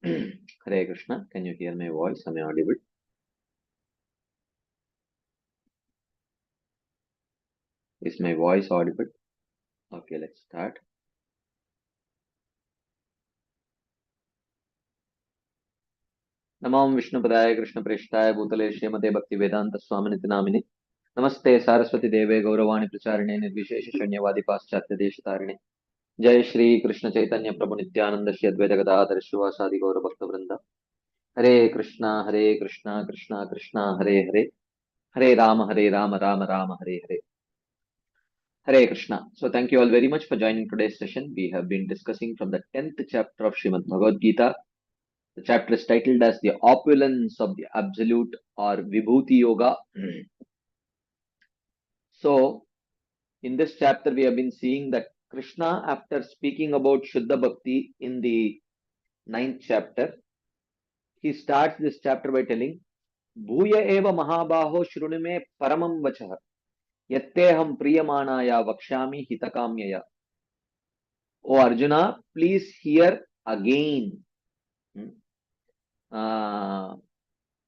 Hare Krishna. Can you hear my voice? Am I audible? Is my voice audible? Okay, let's start. Namam Vishnupadaya Krishna Preshthaya Bhutale Srimate Bhakti Vedanta Swaminiti Namine Namaste Saraswati Deve Gauravani Pracharine Nirvishesha Shanyavadi Paschatya Deshatarine Jai Shri Krishna Chaitanya Prabhu Nityananda Shri Advaita Gadadhar Shivasadi Gaura Bhakta Vrinda Hare Krishna Hare Krishna Krishna Krishna Hare Hare Hare Rama Hare Rama Rama Rama Hare Hare Hare Krishna. So thank you all very much for joining today's session. We have been discussing from the 10th chapter of Srimad Bhagavad Gita. The chapter is titled as The Opulence of the Absolute or Vibhuti Yoga. So in this chapter, we have been seeing that Krishna, after speaking about Shuddha Bhakti in the 9th chapter, he starts this chapter by telling, Bhuya eva mahabaho shrunime paramam vachah yatteham priyamanaya vakshami hitakamyaya. O Arjuna, please hear again. Uh,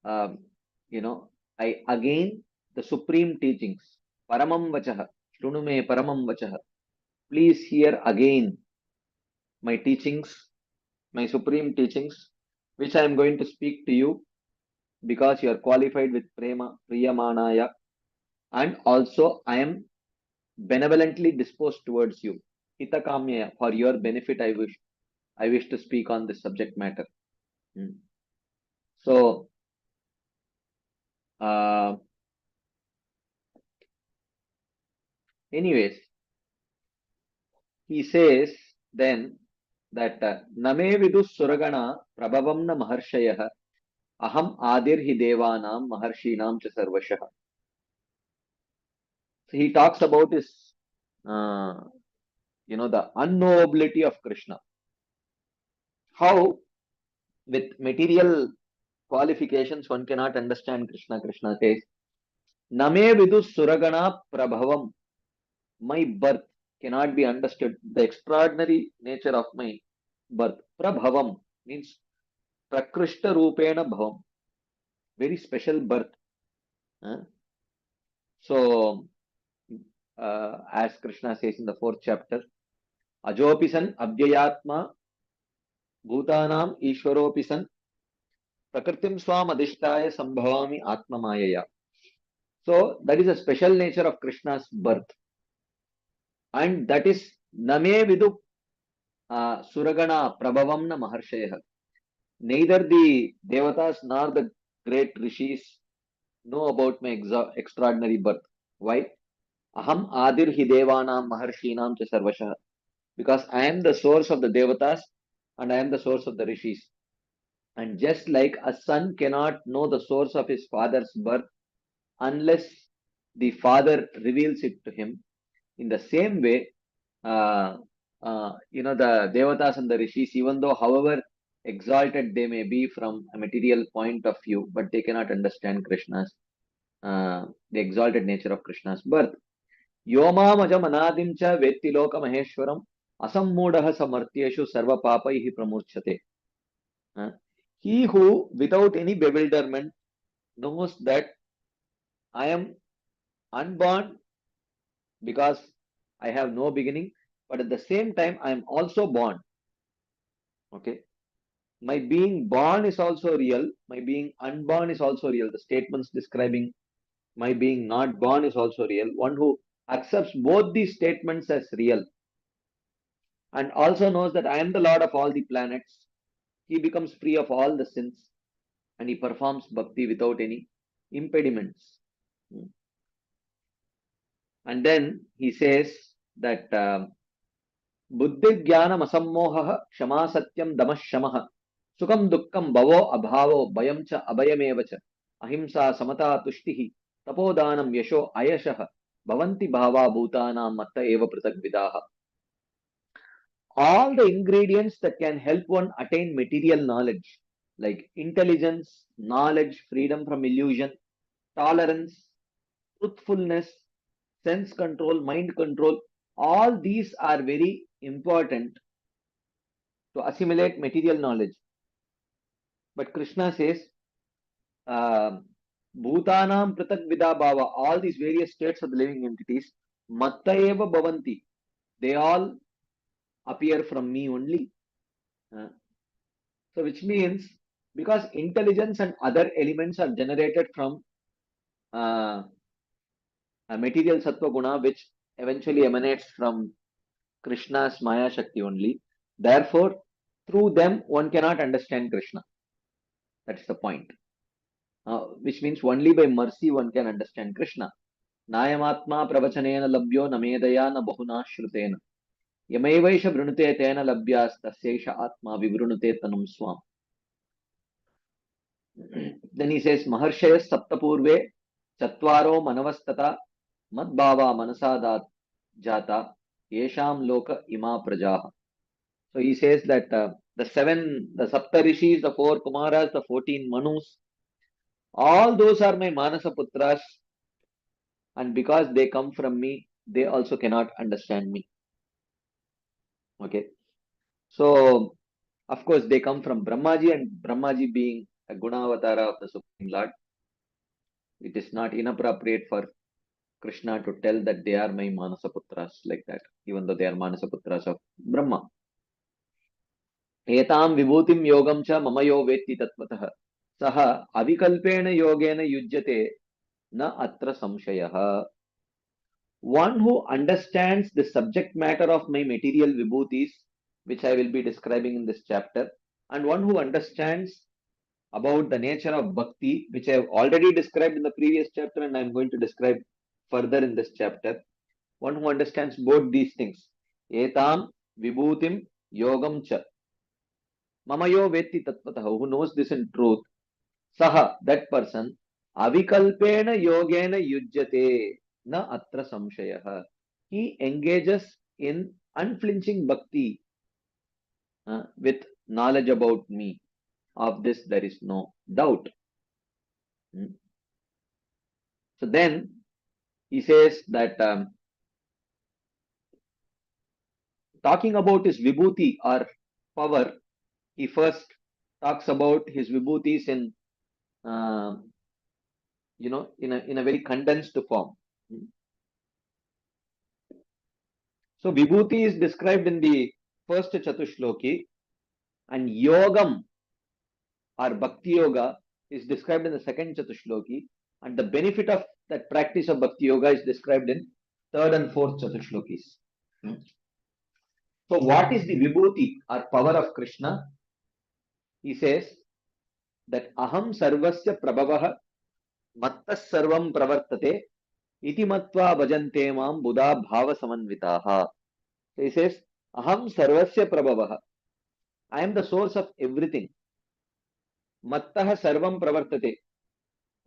uh, I again the supreme teachings. Paramam vachah. Shrunume paramam vachah. Please hear again my teachings, my supreme teachings, which I am going to speak to you because you are qualified with prema, priyamanaya, and also I am benevolently disposed towards you. Hitakamya, for your benefit, I wish to speak on this subject matter. So, anyways, he says then that Name vidus suragana prabhavamna maharshayah aham adir hi devanam maharshinam cha sarvashah. So he talks about his, the unknowability of Krishna. How with material qualifications one cannot understand Krishna. Krishna says, Name vidus suragana prabhavam. My birth cannot be understood. The extraordinary nature of my birth. Prabhavam means Prakrishta Rupena Bhavam. Very special birth. So, as Krishna says in the 4th chapter, Ajopisan Abhyayatma Bhutanam Ishwaropisan Prakritim Swam Adhishtaya Sambhavami Atma Mayaya. So, that is a special nature of Krishna's birth. And that is Name Vidu Suragana Prabhavamna Maharshaya. Neither the Devatas nor the great rishis know about my extraordinary birth. Why? Aham Adir hi Devanam Maharshinam cha Sarvashah. Because I am the source of the Devatas and I am the source of the rishis. And just like a son cannot know the source of his father's birth unless the father reveals it to him, in the same way, the Devatas and the rishis, even though however exalted they may be from a material point of view, but they cannot understand Krishna's, the exalted nature of Krishna's birth. Yomamajam anadim cha vetti loka maheshwaram asammudaha samartyeshu sarva papaihi pramurchate. He who, without any bewilderment, knows that I am unborn because I have no beginning, but at the same time, I am also born. Okay. My being born is also real. My being unborn is also real. The statements describing my being not born is also real. One who accepts both these statements as real and also knows that I am the Lord of all the planets, he becomes free of all the sins and he performs bhakti without any impediments. And then he says that Buddhi Jnanam Asammoha Kshama Satyam Damas Shamaha Sukam Dukkam Bhavo Abhavo Bayamcha Abayamevacha Ahimsa Samata Tushtihi Tapodanam Yasho Ayashaha Bhavanti Bhava Bhutanam Matta Eva Pratak Vidaha. All the ingredients that can help one attain material knowledge, like intelligence, knowledge, freedom from illusion, tolerance, truthfulness, sense control, mind control, all these are very important to assimilate material knowledge. But Krishna says, Bhutanam Pratak Vida Bhava, all these various states of the living entities, Mattayeva Bhavanti, they all appear from me only. Uh, so, which means because intelligence and other elements are generated from uh, a material Sattva Guna, which eventually emanates from Krishna's Maya Shakti only. Therefore, through them, one cannot understand Krishna. That's the point. Which means only by mercy one can understand Krishna. Nayamatma pravachanena labhyo namedaya na bahuna shrutena. Yamaivaisha vrunute tena labhyas tasyesha atma vivrunute tanum swam. Then he says, Maharshayas saptapurve chatvaro manavastata madbhava manasadat jata yesham loka ima prajaha. So he says that the Sapta Rishis, the four Kumaras, the 14 Manus, all those are my Manasa Putras, and because they come from me, they also cannot understand me. Okay. So, of course, they come from Brahmaji, and Brahmaji being a Gunavatara of the Supreme Lord, it is not inappropriate for Krishna to tell that they are my Manasa Putras like that, even though they are Manasa Putras of Brahma. Etam vibhutim yogam cha mamayo vetti tatvatah. Saha avikalpena yogena yujyate na atra samshayah. One who understands the subject matter of my material vibhutis, which I will be describing in this chapter, and one who understands about the nature of bhakti, which I have already described in the previous chapter and I am going to describe further in this chapter. One who understands both these things. Etam vibhutim yogam cha. Mamayo vetti tattvataha. Who knows this in truth. Saha, that person, avikalpena yogena yujyate na atra samshayah. He engages in unflinching bhakti with knowledge about me. Of this, there is no doubt. So then he says that talking about his vibhuti or power, he first talks about his vibhutis in in a very condensed form. So vibhuti is described in the first Chatushloki, and yogam or bhakti yoga is described in the second Chatushloki, and the benefit of that practice of bhakti yoga is described in third and fourth Chatushlokis. So what is the vibhuti or power of Krishna? He says that aham sarvasya prabhavah mattas sarvam pravartate iti matva bhajante mam buddha bhava samanvitaha. So he says aham sarvasya prabhavah. I am the source of everything. Mattah sarvam pravartate.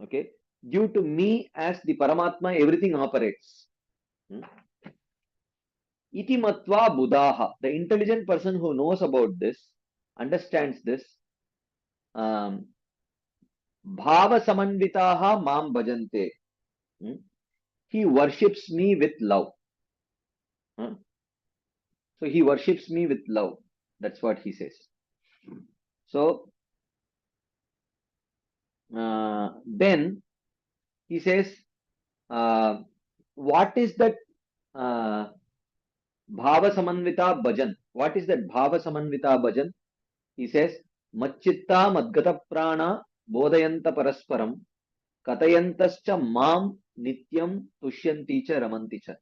Okay. Due to me as the Paramatma, everything operates. Iti matva buddhaha. The intelligent person who knows about this, understands this, bhava samanvitaha mam bhajante. He worships me with love. So he worships me with love. That's what he says. So then he says, what is that bhava samanvita bhajan? What is that bhava samanvita bhajan? He says, Machchitta madgata prana bodhayanta parasparam katayantascha mam nityam tushyanti cha ramanti cha.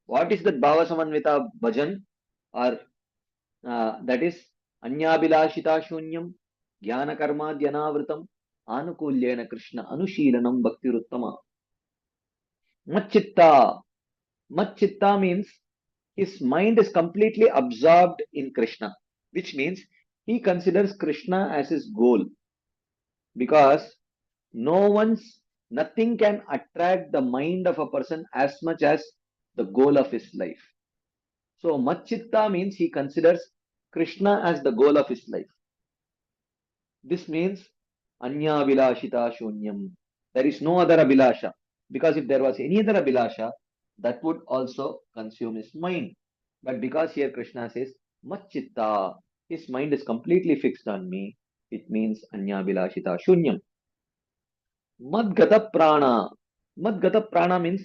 What is that bhava samanvita bhajan? Or that is anyabhilashita shunyam jnana karma dhyanavritam anukulyena krishna anushilanam bhaktiruttama. Machchitta. Machchitta means his mind is completely absorbed in Krishna, which means he considers Krishna as his goal, because nothing can attract the mind of a person as much as the goal of his life. So Machchitta means he considers Krishna as the goal of his life. This means Anya Vilashita Shunyam. There is no other Abhilasha. Because if there was any other Abhilasha, that would also consume his mind. But because here Krishna says Machchitta, his mind is completely fixed on me. It means Anyabhilashita Shunyam. Madgata Prana. Madgata Prana means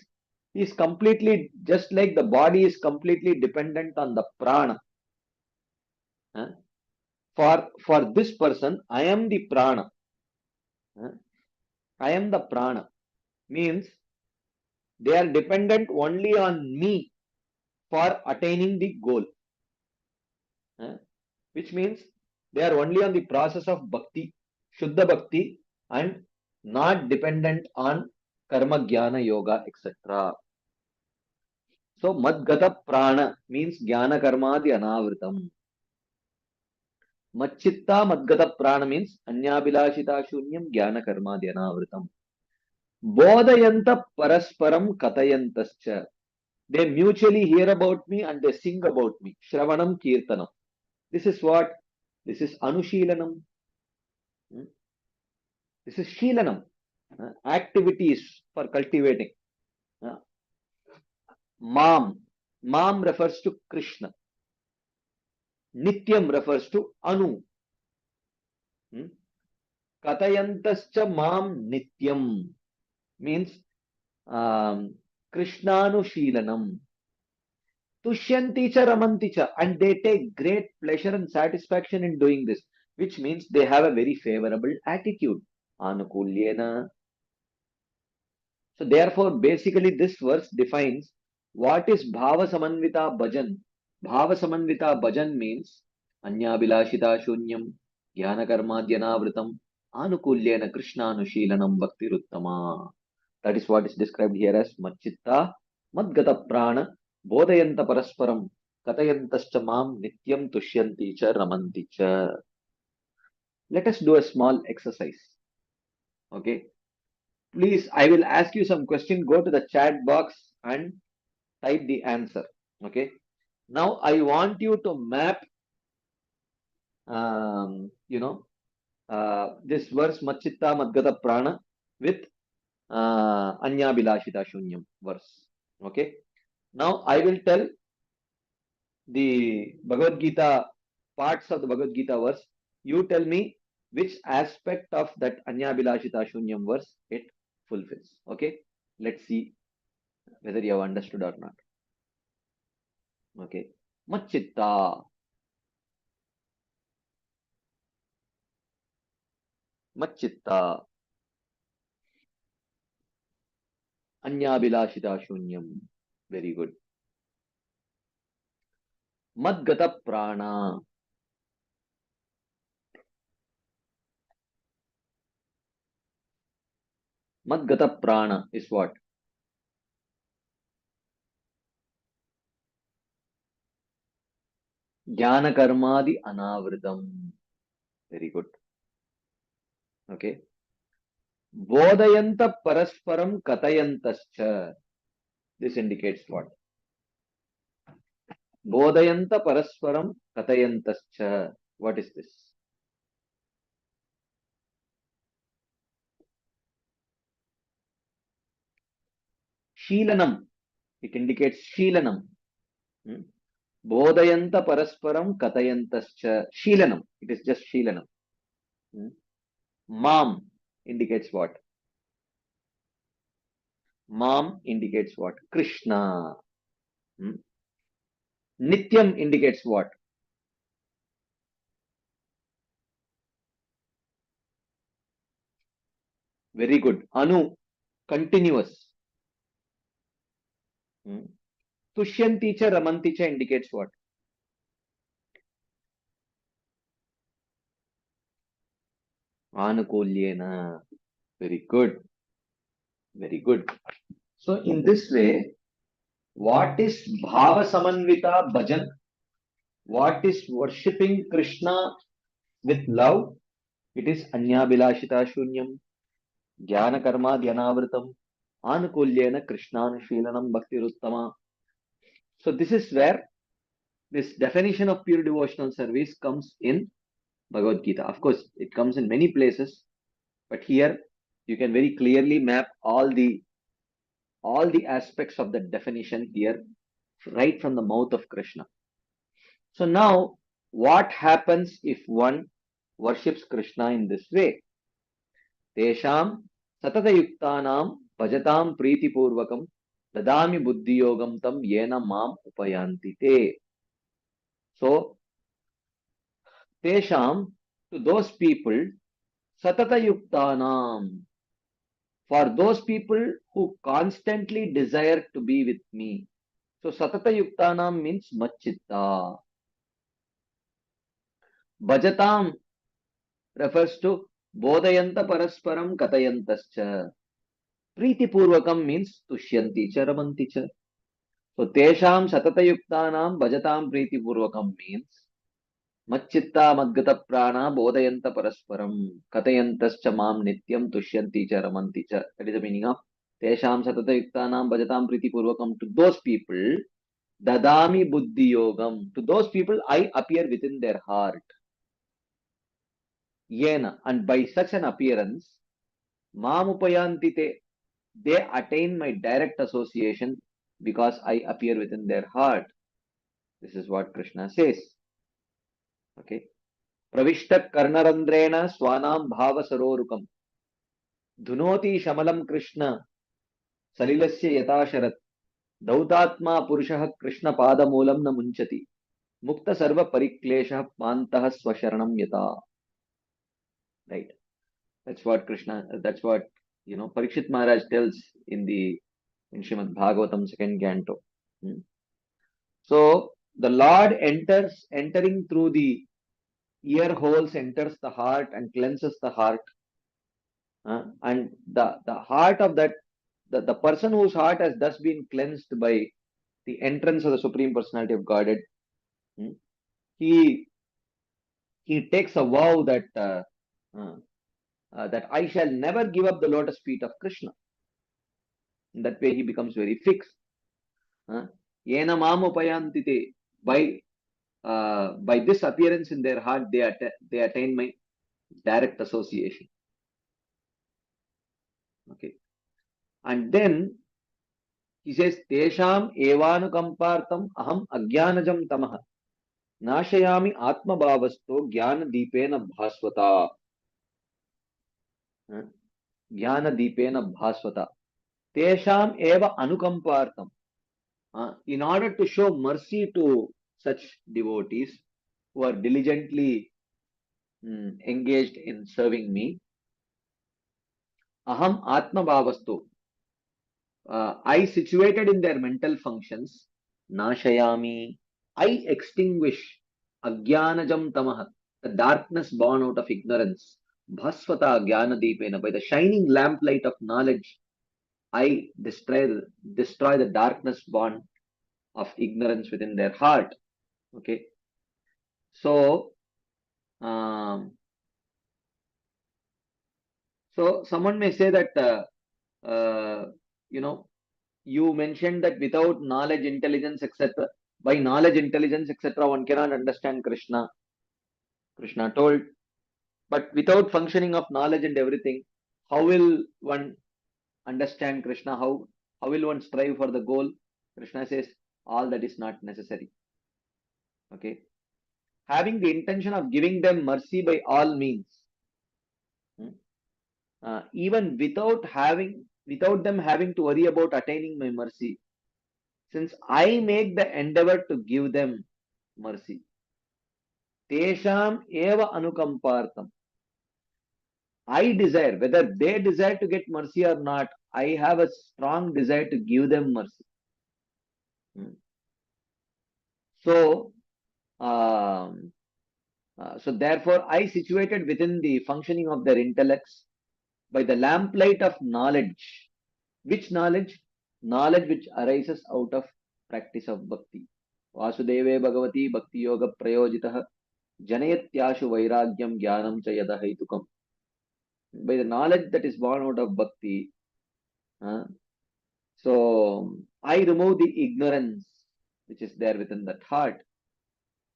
he is completely, just like the body is completely dependent on the prana. Huh? For this person, I am the prana. Huh? I am the prana. Means they are dependent only on me for attaining the goal. Huh? Which means they are only on the process of bhakti, Shuddha bhakti, and not dependent on karma, jnana, yoga, etc. So, madgata prana means jnana karmadi anavritam. Machchitta madgata prana means anyabhilashita shunyam jnana karmadi anavritam. Bodhayanta parasparam katayantascha. They mutually hear about me and they sing about me. Shravanam kirtanam. This is what? This is Anushilanam. Hmm? This is Shilanam. Activities for cultivating. Mam. Mam refers to Krishna. Nityam refers to Anu. Hmm? Katayantascha mam nityam means Krishnanushilanam. Tushyanti cha ramanti cha, and they take great pleasure and satisfaction in doing this, which means they have a very favorable attitude. Anukulyena. So therefore, basically this verse defines what is Bhava Samanvita Bhajan. Bhava Samanvita Bhajan means Anyabhilashita Shunyam Jnana Karma Dhyanavritam Anukulyena Krishnanushilanam Bhaktiruttama. That is what is described here as Machchitta Madgata Prana Bodhayanta Parasparam Katayantascha Mam Nityam Tushyanti Cha Ramanti Cha. Let us do a small exercise. Okay. Please, I will ask you some question. Go to the chat box and type the answer. Okay. Now I want you to map, this verse Machchitta Madgata Prana with Anya Bilashita Shunyam verse. Okay. Now I will tell the Bhagavad Gita, parts of the Bhagavad Gita verse. You tell me which aspect of that Anya Bilashita Shunyam verse it fulfills. Okay. Let's see whether you have understood or not. Okay. Machchitta. Machchitta. Anyabhilashita Shunyam. Very good. Madgata Prana. Madgata Prana is what? Jnana Karmadi Anavritam. Very good. Okay. Bodhayanta Parasparam Katayantascha. This indicates what? Bodhayanta Parasparam Katayantascha. What is this? Sheelanam. It indicates Sheelanam. Bodhayanta Parasparam Katayantascha. Sheelanam. It is just Sheelanam. Mam indicates what? Mam indicates what? Krishna. Nityam indicates what? Very good. Anu, continuous. Tushyanti cha ramanti cha indicates what? Anukulyena. Very good. Very good. So in this way, what is Bhava Samanvita Bhajan? What is worshipping Krishna with love? It is Anyabhilashita Shunyam, Jnana Karma Dhyanavritam, Anukulyena Krishnanushilanam Bhaktiruttama. So this is where this definition of pure devotional service comes in Bhagavad Gita. Of course, it comes in many places, but here you can very clearly map all the aspects of the definition here, right from the mouth of Krishna. So now, what happens if one worships Krishna in this way. Tesham satatayuktanam bhajatam purvakam dadami buddhiyogam tam yena mam upayanti te. So, Tesham, to those people, satatayuktanam, for those people who constantly desire to be with me. So, satatayuktanam means machitta. Bhajatam refers to bodhayanta parasparam katayantascha. Priti purvakam means tushyanti cha ramanti cha. So tesham satatayuktanam bhajatam priti purvakam means macchitta madgata prana bodhayanta parasparam katayantascha mam nityam tushyanti cha ramanti cha. That is the meaning of tesham satatayuktanam bhajatam priti purvakam. To those people, dadami buddhi yogam. To those people, I appear within their heart. Yena, and by such an appearance, Mamupayantite, they attain my direct association because I appear within their heart. This is what Krishna says. Okay. Pravishta karnarandrena swanam bhava sarorukam. Dhunoti shamalam Krishna salilasya yatasharat. Dautatma purushah Krishna padamulam na munchati. Mukta sarva parikleshah pantah swasharanam yata. Right. That's what, Parikshit Maharaj tells in Srimad Bhagavatam second canto. Hmm. So the Lord entering through the ear holes, enters the heart and cleanses the heart. And the heart of the person whose heart has thus been cleansed by the entrance of the Supreme Personality of Godhead, hmm, he takes a vow uh, that I shall never give up the lotus feet of Krishna. In that way, he becomes very fixed. Yena mamupayantite. By this appearance in their heart, they attain my direct association. Okay. And then he says, Tesham evanukampartam aham agyanajam tamaha nashayami atma bhavasto jnana deepena bhasvata. Jnana deepena bhasvata. Tesham eva anukampartam. In order to show mercy to such devotees who are diligently engaged in serving me, aham atma bhavastu. I situated in their mental functions, nashayami, I extinguish agyanajam tamaha, the darkness born out of ignorance, bhasvata jnana by the shining lamplight of knowledge, I destroy the darkness born of ignorance within their heart. Okay. So, someone may say that, you mentioned that without knowledge, intelligence, etc., by knowledge, intelligence, etc., one cannot understand Krishna. Krishna told, but without functioning of knowledge and everything, how will one understand Krishna? How will one strive for the goal? Krishna says, all that is not necessary. Okay. Having the intention of giving them mercy by all means, even without them having to worry about attaining my mercy, since I make the endeavor to give them mercy. Tesham eva anukampartam. I desire, whether they desire to get mercy or not, I have a strong desire to give them mercy. So, so therefore, I situated within the functioning of their intellects by the lamplight of knowledge. Which knowledge? Knowledge which arises out of practice of bhakti. Vasudeve Bhagavati Bhakti Yoga Prayojitah Janayatyashu Vairagyam Jnanam cha yada haitukam. By the knowledge that is born out of bhakti, so I remove the ignorance which is there within that heart,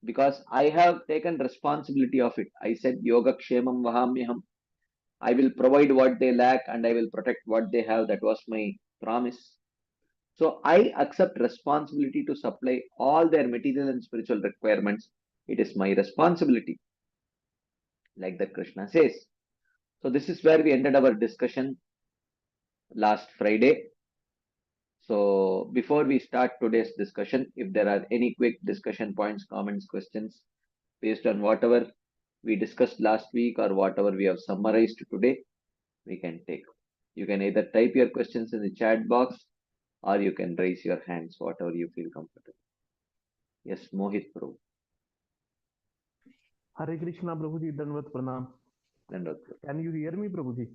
because I have taken responsibility of it. I said yoga kshemam vahamyaham. I will provide what they lack and I will protect what they have. That was my promise. So I accept responsibility to supply all their material and spiritual requirements. It is my responsibility. like that Krishna says. So this is where we ended our discussion last Friday. So before we start today's discussion, if there are any quick discussion points, comments, questions based on whatever we discussed last week or whatever we have summarized today, we can take. You can either type your questions in the chat box or you can raise your hands, whatever you feel comfortable. Yes, Mohit Prabhu. Hare Krishna, Prabhuji, Dandavat Pranam. Dandavat. Can you hear me, Prabhuji?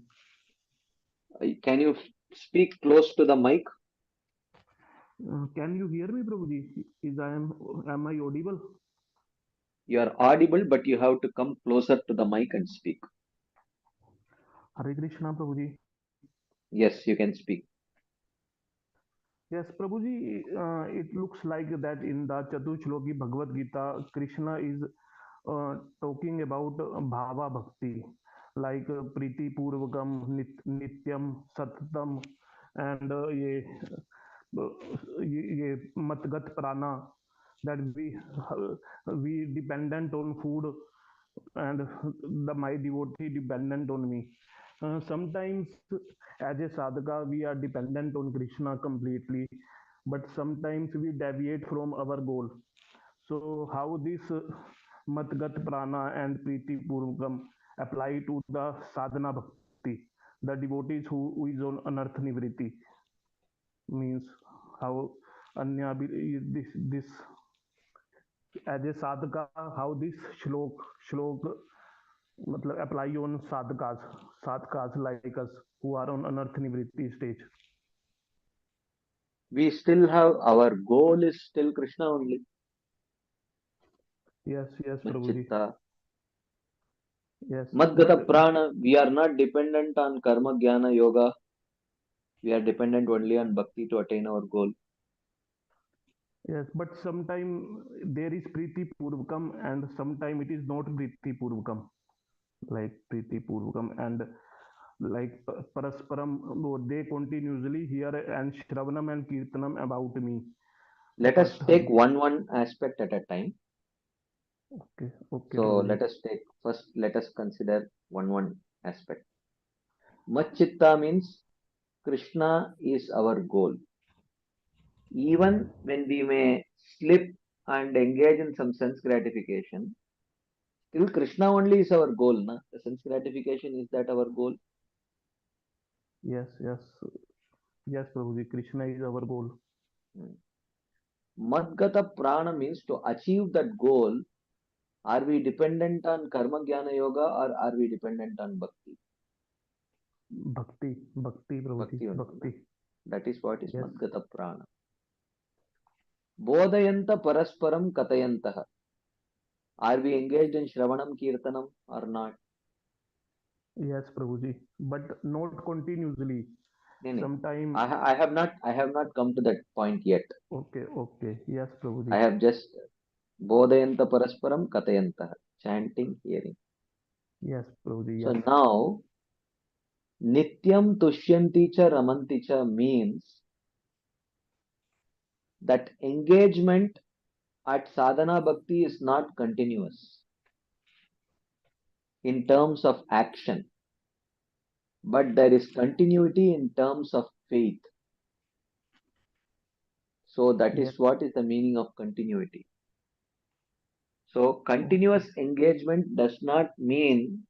Can you speak close to the mic? Can you hear me, Prabhuji? Am I audible? You are audible, but you have to come closer to the mic and speak. Hare Krishna, Prabhuji. Yes, you can speak. Yes, Prabhuji, it looks like that in the Chatushloki Bhagavad Gita, Krishna is talking about Bhava Bhakti, like Priti Purvakam, Nityam, Sattam, and ये Matgat Prana, that we dependent on food and my devotee dependent on me. Sometimes as a sadhaka we are dependent on Krishna completely, but sometimes we deviate from our goal. So how this Matgat Prana and Priti Purvakam apply to the sadhana bhakti, the devotees who is on anarth nivriti, means how anya this as a sadhaka, how this shlok मतलब apply on sadhakas like us who are on anarth nivritti stage. We still have our goal is still Krishna only. Yes, Prabhuji. Machitta. Yes. Madgata Prana, we are not dependent on Karma Jnana Yoga. We are dependent only on Bhakti to attain our goal. Yes, but sometime there is Priti Purvakam and sometime it is not Priti Purvakam. Like Priti Purvakam and like Parasparam, they continuously hear and Shravanam and Kirtanam about me. Let But us take one aspect at a time. okay, So Prabhuji. let us consider one aspect. Machitta means Krishna is our goal. Even when we may slip and engage in some sense gratification, still Krishna only is our goal. Na? The sense gratification is that our goal. Yes, yes, Prabhuji. Krishna is our goal. Hmm. Madgata Prana means to achieve that goal. Are we dependent on Karma Jnana Yoga or are we dependent on Bhakti? Bhakti, Prabhuji, Bhakti only. Na? Bhakti. That is what is Yes, Madgata Prana. Bodhayanta Parasparam Katayantaha. Are we engaged in Shravanam Kirtanam or not? yes, Prabhuji, but not continuously. No, no. Sometime, I have not come to that point yet. okay, yes, I Prabhuji, have just Bodhayanta Parasparam Katayantaha. Chanting, hearing. yes, Prabhuji, So yes, now Nityam Tushyanti cha Ramanti cha means that engagement at sadhana bhakti is not continuous in terms of action, but there is continuity in terms of faith. So that yes, is what is the meaning of continuity. So okay, continuous engagement does not mean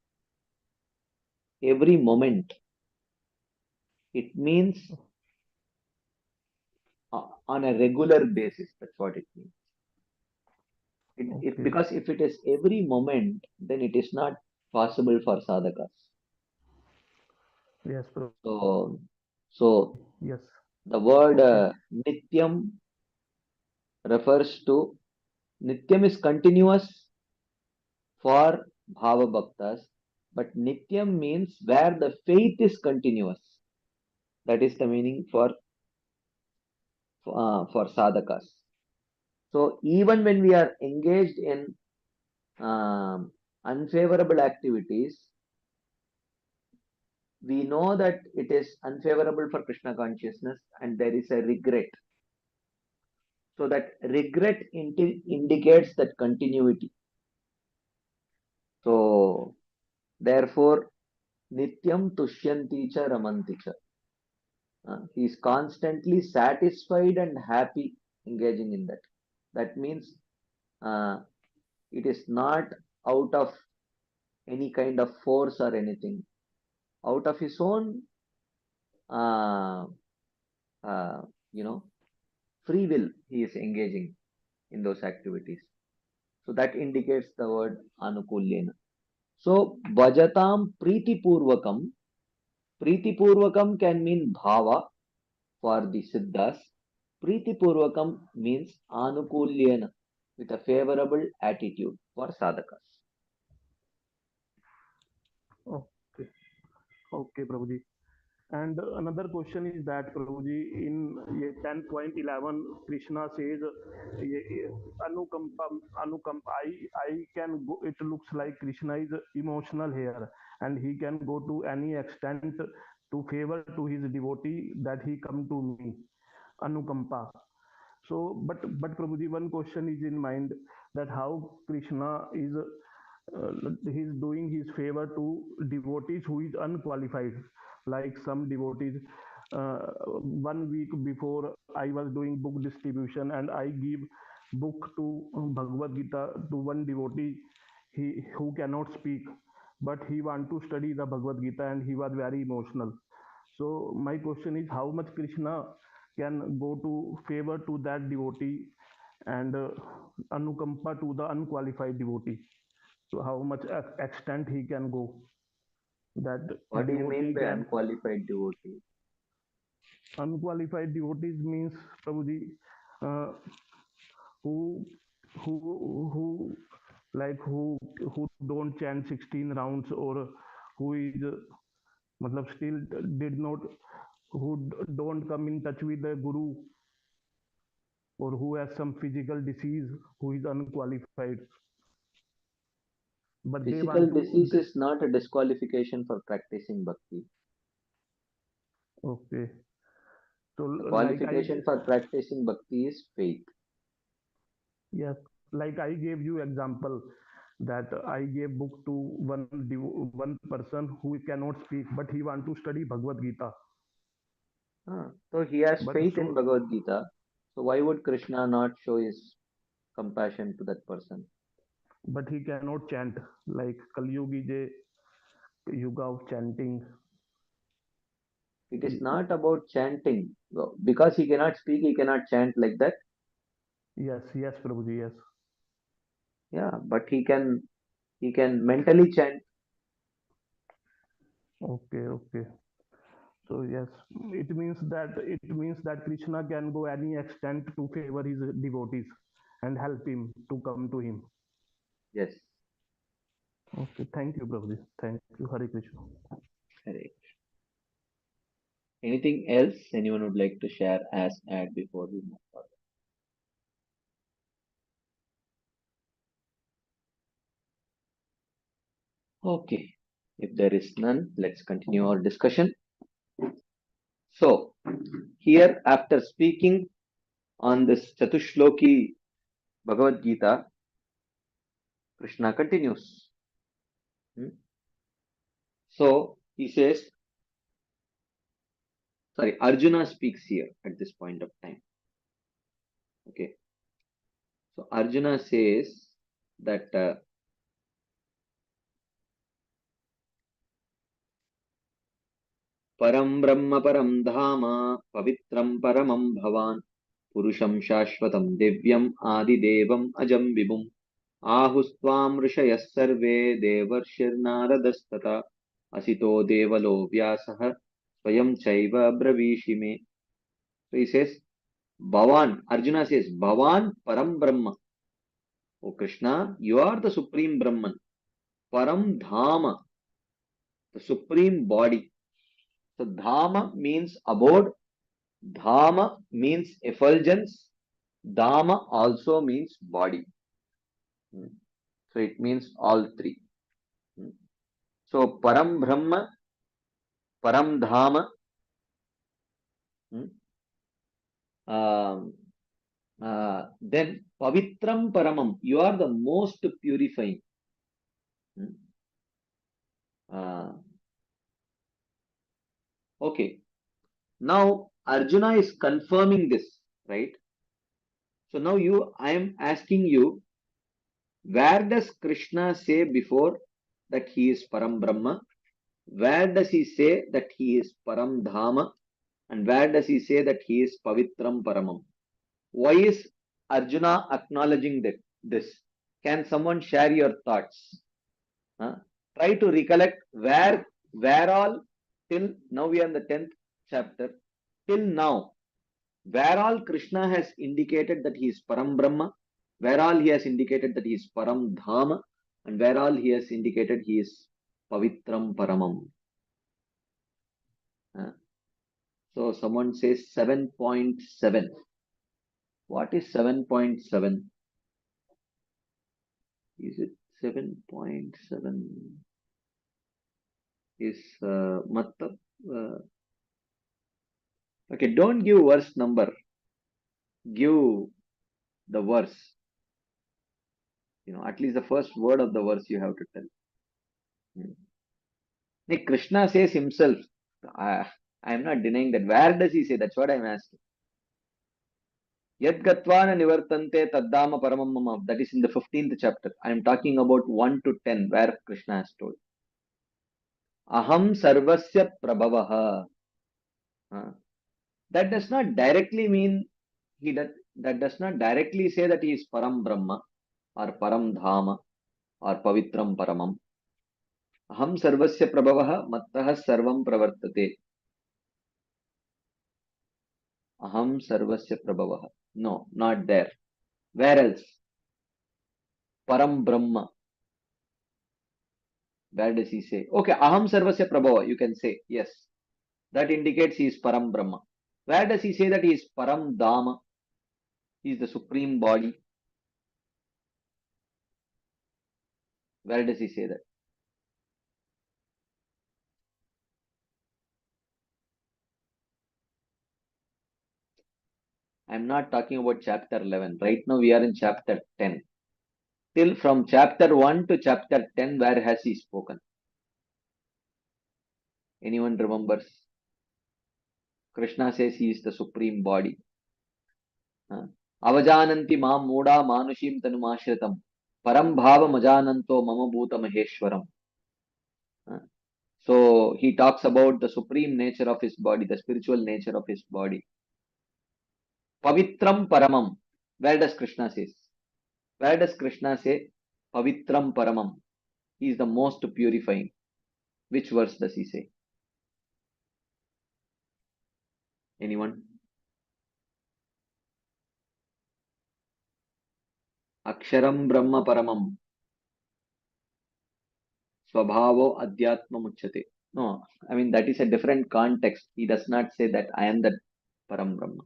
every moment. It means on a regular basis. That's what it means. okay, Because if it is every moment, then it is not possible for sadhakas. yes, Prabhuji, So, yes, so the word okay, nityam refers to nityam is continuous for bhava bhaktas, but nityam means where the faith is continuous. That is the meaning for sadhakas. So even when we are engaged in unfavorable activities, we know that it is unfavorable for Krishna consciousness and there is a regret. So that regret indicates that continuity. So Therefore, Nityam Tushyanti cha Ramanti cha. He is constantly satisfied and happy engaging in that. That means uh, it is not out of any kind of force or anything. Out of his own, uh, uh, you know, free will, he is engaging in those activities. So that indicates the word Anukulyena. So, Bhajatam Priti Purvakam. Priti Purvakam can mean Bhava for the Siddhas. Priti Purvakam means Anukulyena, with a favorable attitude for sadhakas. Okay, okay, Prabhuji. And another question is that Prabhuji, in 10.11, Krishna says, Anukampa, Anukampa, I can go, it looks like Krishna is emotional here and he can go to any extent to favor to his devotee that he come to me. Anukampa. So, but Prabhuji, one question is in mind that how Krishna is he's doing his favor to devotees who is unqualified, like some devotees. One week before, I was doing book distribution and I give book to Bhagavad Gita to one devotee he who cannot speak, but he want to study the Bhagavad Gita and he was very emotional. So my question is how much Krishna can go to favor to that devotee and anukampa to the unqualified devotee. So how much extent he can go that What do you mean devotee by can unqualified devotee? unqualified devotees means Prabhuji uh, who who like who don't chant 16 rounds or who is matlab still did not who don't come in touch with the guru or who has some physical disease who is unqualified but they Physical want to disease is not a disqualification for practicing bhakti. okay so The like I qualification for practicing bhakti is faith. yes like I gave you example that I gave book to one person who cannot speak but he want to study Bhagavad Gita So he has but faith in so Bhagavad Gita. So why would Krishna not show his compassion to that person? but he cannot chant like Kali Yugi je yuga of chanting. It is not about chanting. Because he cannot speak, he cannot chant like that. Yes, yes, Prabhuji, yes. Yeah, but he can mentally chant. Okay, okay. So yes, it means that Krishna can go any extent to favor his devotees and help him to come to him. Yes. Okay, thank you, Prabhuji. Thank you, Hare Krishna. Correct. Anything else anyone would like to share as add before we move forward? Okay. If there is none, let's continue our discussion. So, here after speaking on this Chatushloki Bhagavad Gita, Krishna continues. So, he says, sorry, Arjuna speaks here at this point of time. Okay. So, Arjuna says that Param Brahma Param Dhama Pavitram Paramam Bhavan Purusham Shashvatam Divyam Adi Devam Ajam Vibhum Ahustvam Rishayas Sarve Devarshirnaradastata Asito Devalo Vyasah Swayam Chaiva Bravishime. So he says, Bhavan, Arjuna says, Bhavan Param Brahma. O Krishna, you are the Supreme Brahman. Param Dhama, the Supreme Body. So Dhama means abode. Dhama means effulgence. Dhama also means body. So it means all three. So Param Brahma, Param Dhama, um, then Pavitram Paramam, you are the most purifying. Okay. Now Arjuna is confirming this, right? So now I am asking you, where does Krishna say before that he is Param Brahma? Where does he say that he is Param Dhama? And where does he say that he is Pavitram Paramam? Why is Arjuna acknowledging this? Can someone share your thoughts? Huh? Try to recollect where all till now we are in the 10th chapter. Till now, where all Krishna has indicated that he is Param Brahma, where all he has indicated that he is Param Dhama, and where all he has indicated he is Pavitram Paramam. So someone says 7.7. What is 7.7? Is it 7.7? Is Mattab? Okay, don't give verse number. Give the verse. At least the first word of the verse you have to tell. Krishna says himself. I am not denying that. Where does he say? That's what I am asking. Yad gatvana nivartante taddama paramam mama. That is in the 15th chapter. I am talking about 1 to 10, where Krishna has told. Aham sarvasya prabhavaha. That does not directly mean that does not directly say that he is Param Brahma or Param Dhama or Pavitram Paramam. Aham sarvasya prabhavaha mattah sarvam pravartate. Aham sarvasya prabhavaha. No, not there. Where else? Param Brahma. Where does he say? Okay, Aham sarvasya prabhava. You can say yes. That indicates he is Param Brahma. Where does he say that he is Param Dhama? He is the supreme body. Where does he say that? I'm not talking about chapter 11. Right now we are in chapter 10. Till from chapter 1 to chapter 10, where has he spoken? Anyone remembers? Krishna says he is the supreme body. Avajananti mam muda manushim tanumashritam param bhava majananto mama bhuta maheshwaram. So he talks about the supreme nature of his body, the spiritual nature of his body. Pavitram paramam. Where does Krishna say? Where does Krishna say Pavitram paramam? He is the most purifying. Which verse does he say? Anyone? Aksharam Brahma Paramam. Swabhavo Adhyatma Muchyate. No, I mean that is a different context. He does not say that I am the Param Brahma.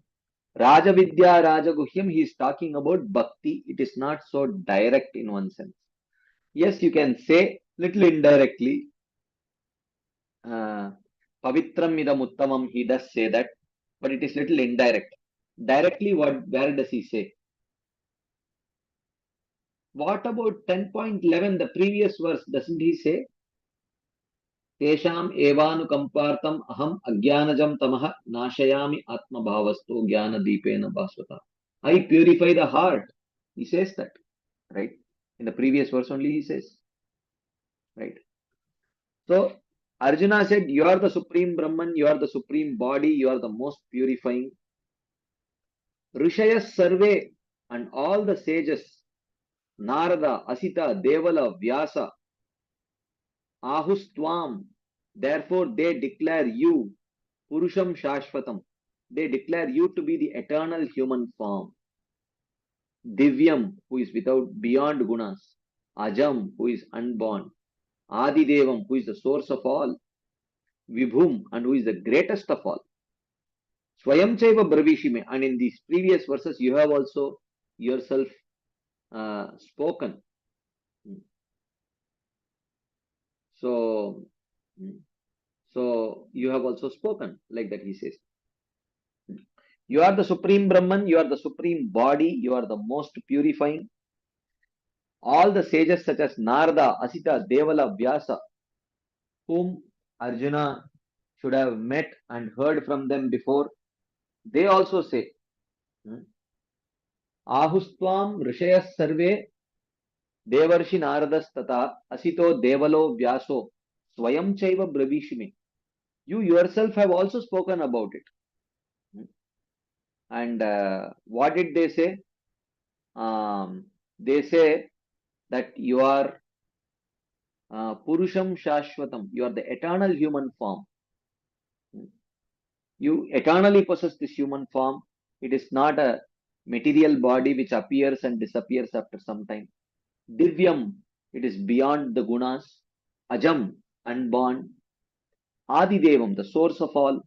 Raja Vidya Raja Guhyam, he is talking about bhakti. It is not so direct in one sense. Yes, you can say little indirectly. Pavitram Idam Uttamam, he does say that, but it is little indirect. Directly, where does he say? What about 10.11, the previous verse? Doesn't he say? Tesham evanukampartam aham agyanajam tamah nashayami atma bhavasto jnana deepena bhasvata. I purify the heart. He says that, right? In the previous verse only he says, right? So Arjuna said, you are the supreme Brahman, you are the supreme body, you are the most purifying. Rishayas Sarve and all the sages, Narada, Asita, Devala, Vyasa, Ahustvam, therefore they declare you, Purusham Shashvatam, they declare you to be the eternal human form. Divyam, who is beyond gunas. Ajam, who is unborn. Adidevam, who is the source of all. Vibhum, and who is the greatest of all. Swayam Chaiva Bravishime, and in these previous verses you have also yourself spoken. So you have also spoken, like that he says. You are the supreme Brahman, you are the supreme body, you are the most purifying. All the sages such as Narada, Asita, Devala, Vyasa, whom Arjuna should have met and heard from them before, they also say, Ahustvam Rishayas Sarve Devarshi Naradastata Asito Devalo Vyaso Swayam Chaiva Bravishime. You yourself have also spoken about it. And what did they say? They say that you are Purusham Shashwatam. You are the eternal human form. You eternally possess this human form. It is not a material body which appears and disappears after some time. Divyam, it is beyond the gunas. Ajam, unborn. Adidevam, the source of all.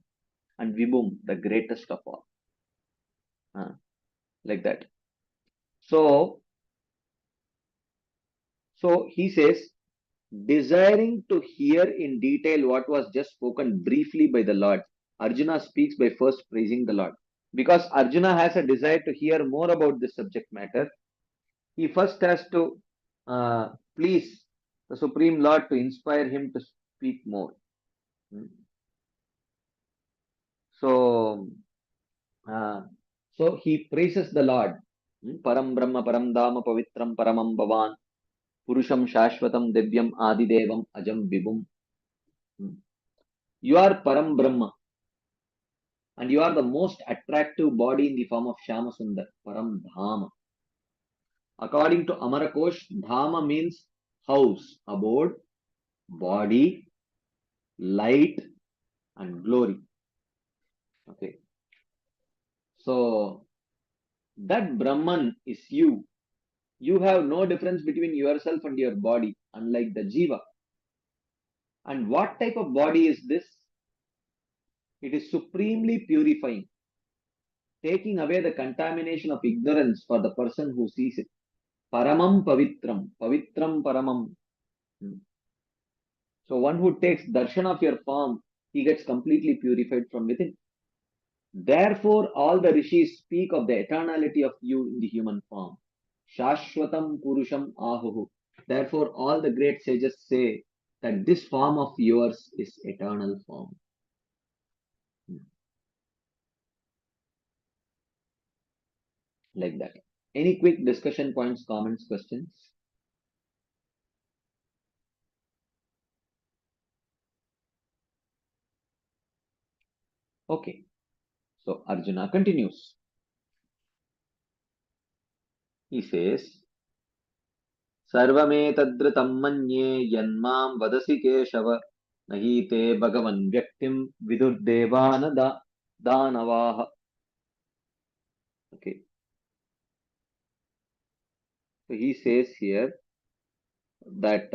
And Vibhum, the greatest of all. Like that. So he says, desiring to hear in detail what was just spoken briefly by the Lord, Arjuna speaks by first praising the Lord. Because Arjuna has a desire to hear more about this subject matter, he first has to please the Supreme Lord to inspire him to speak more. So he praises the Lord. Param Brahma, Param Dhamma, Pavitram, Paramam Bhavan, Purusham Shashwatam, Divyam, Adidevam, Ajam Vibhum. You are Param Brahma. And you are the most attractive body in the form of Shama Sundar, Param Dhama. According to Amarakosh, Dhama means house, abode, body, light, and glory. Okay. So that Brahman is you. You have no difference between yourself and your body, unlike the Jiva. And what type of body is this? It is supremely purifying, taking away the contamination of ignorance for the person who sees it. Paramam Pavitram, Pavitram Paramam. So one who takes darshan of your form, he gets completely purified from within. Therefore, all the rishis speak of the eternality of you in the human form. Shashwatam Purusham Ahuhu. Therefore, all the great sages say that this form of yours is eternal form. Like that. Any quick discussion points, comments, questions? Okay. So Arjuna continues. He says, Sarvametadritam manye yanmam vadasi keshava nahi te bhagavan vyaktim vidurdevana danavaha. Okay. So he says here that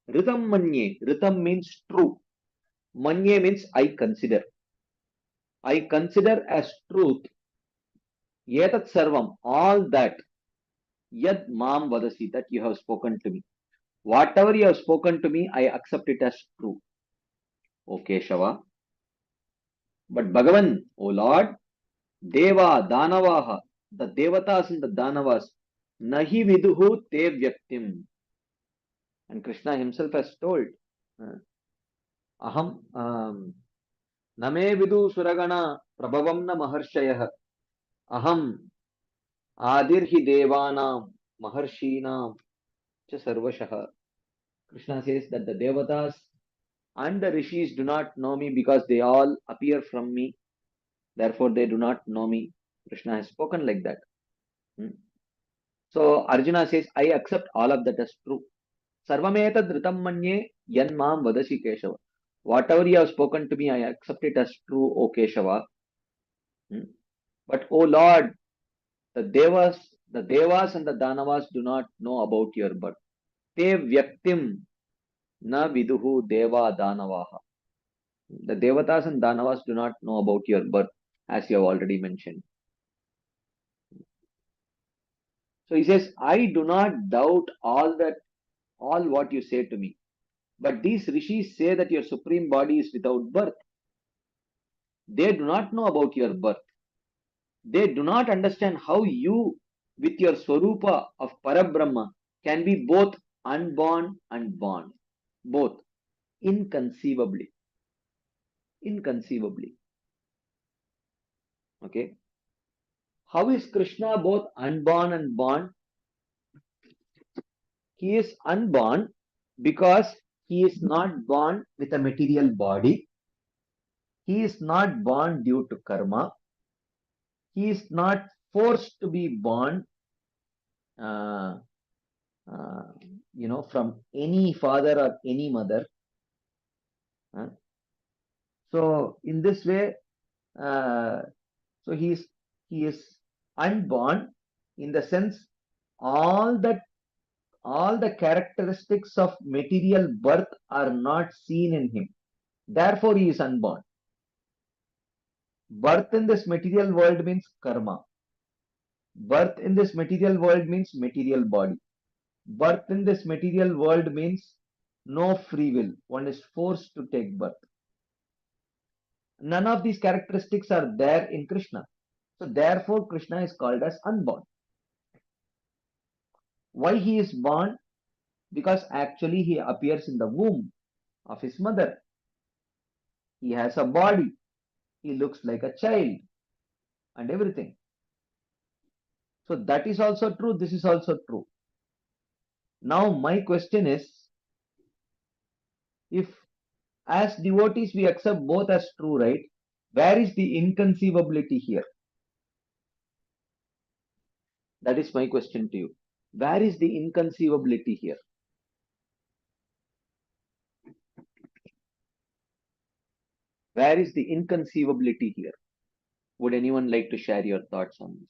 Ritam manye, Ritam means true. Manye means I consider. I consider as truth. Yetat sarvam, all that. Yad mam vadasi, that you have spoken to me. Whatever you have spoken to me, I accept it as true. Okay, Shava. But Bhagavan, O Lord, Deva, Danavaha, the Devatas and the Danavas, Nahi Viduhu Te Vyaktim. And Krishna himself has told, Aham Name Vidu Suragana Prabhavam na Maharshayah Aham Adirhi Devanam Maharshinam Cha Sarvashaha. Krishna says that the Devatas and the Rishis do not know me because they all appear from me. Therefore, they do not know me. Krishna has spoken like that. So Arjuna says, I accept all of that as true. Sarvameta dhritam manye yanmam vadasi Keshava. Whatever you have spoken to me, I accept it as true, O Keshava. But O Lord, the Devas and the Danavas do not know about your birth. Te vyaktim na viduhu deva danavaha. The Devatas and Danavas do not know about your birth, as you have already mentioned. So he says, I do not doubt all what you say to me. But these rishis say that your supreme body is without birth. They do not know about your birth. They do not understand how you, with your Swarupa of Parabrahma, can be both unborn and born. Both. Inconceivably. Inconceivably. Okay. How is Krishna both unborn and born? He is unborn because he is not born with a material body. He is not born due to karma. He is not forced to be born, uh, uh, from any father or any mother. uh. So in this way, uh, so he is unborn in the sense all that all the characteristics of material birth are not seen in him. Therefore, he is unborn. Birth in this material world means karma. Birth in this material world means material body. Birth in this material world means no free will. One is forced to take birth. None of these characteristics are there in Krishna. So therefore, Krishna is called as unborn. Why he is born? Because actually he appears in the womb of his mother. He has a body. He looks like a child and everything. So that is also true. This is also true. Now my question is, if as devotees we accept both as true, right? Where is the inconceivability here? That is my question to you. Where is the inconceivability here? Where is the inconceivability here? Would anyone like to share your thoughts on this?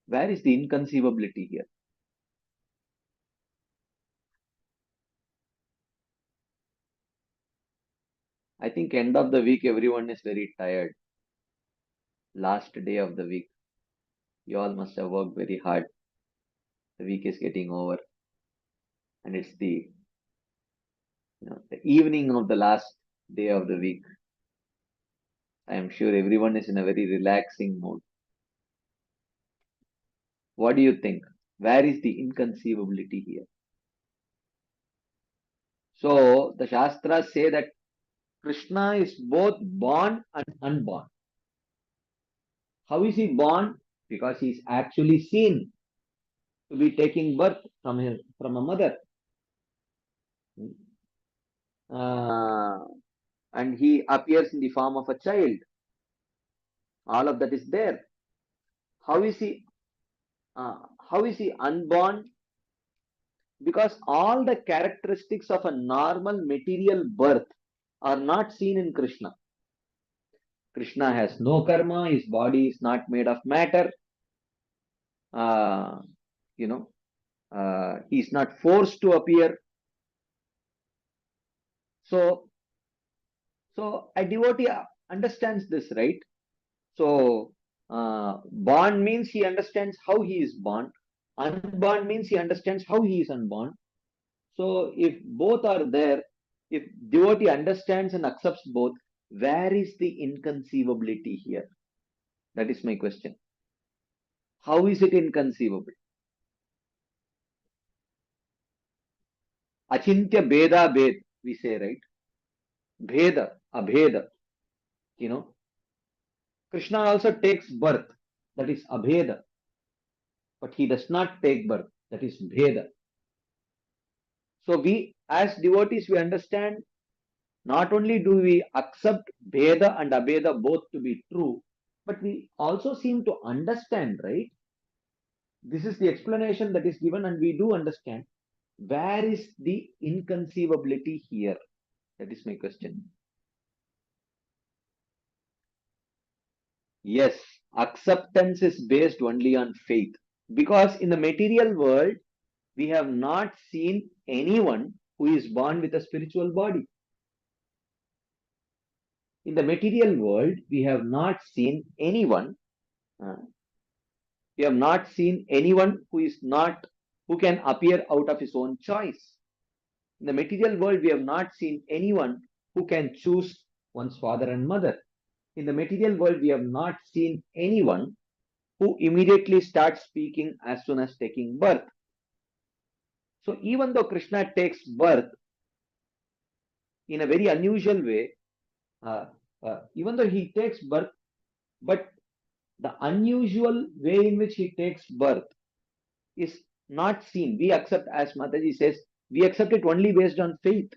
Where is the inconceivability here? I think end of the week everyone is very tired. Last day of the week. You all must have worked very hard. The week is getting over. And it's the evening of the last day of the week. I am sure everyone is in a very relaxing mood. What do you think? Where is the inconceivability here? So the Shastras say that Krishna is both born and unborn. How is he born? Because he is actually seen to be taking birth from a mother. And he appears in the form of a child. All of that is there. How is he? How is he unborn? Because all the characteristics of a normal material birth are not seen in Krishna. Krishna has no karma, his body is not made of matter. Uh, he is not forced to appear. So, a devotee understands this, right? So, born means he understands how he is born. Unborn means he understands how he is unborn. So, if both are there, if devotee understands and accepts both, where is the inconceivability here? That is my question. How is it inconceivable? Achintya Beda Bed, we say, right? Bheda, Abheda. Krishna also takes birth, that is Abheda. But he does not take birth, that is Bheda. So we, as devotees, we understand not only do we accept Bheda and Abheda both to be true, but we also seem to understand, right? This is the explanation that is given, and we do understand. Where is the inconceivability here? That is my question. Yes, acceptance is based only on faith. Because in the material world, we have not seen anyone who is born with a spiritual body. In the material world, we have not seen anyone. We have not seen anyone who can appear out of his own choice. In the material world, we have not seen anyone who can choose one's father and mother. In the material world, we have not seen anyone who immediately starts speaking as soon as taking birth. So even though Krishna takes birth in a very unusual way, even though he takes birth, but the unusual way in which he takes birth is not seen. We accept, as Mataji says, we accept it only based on faith.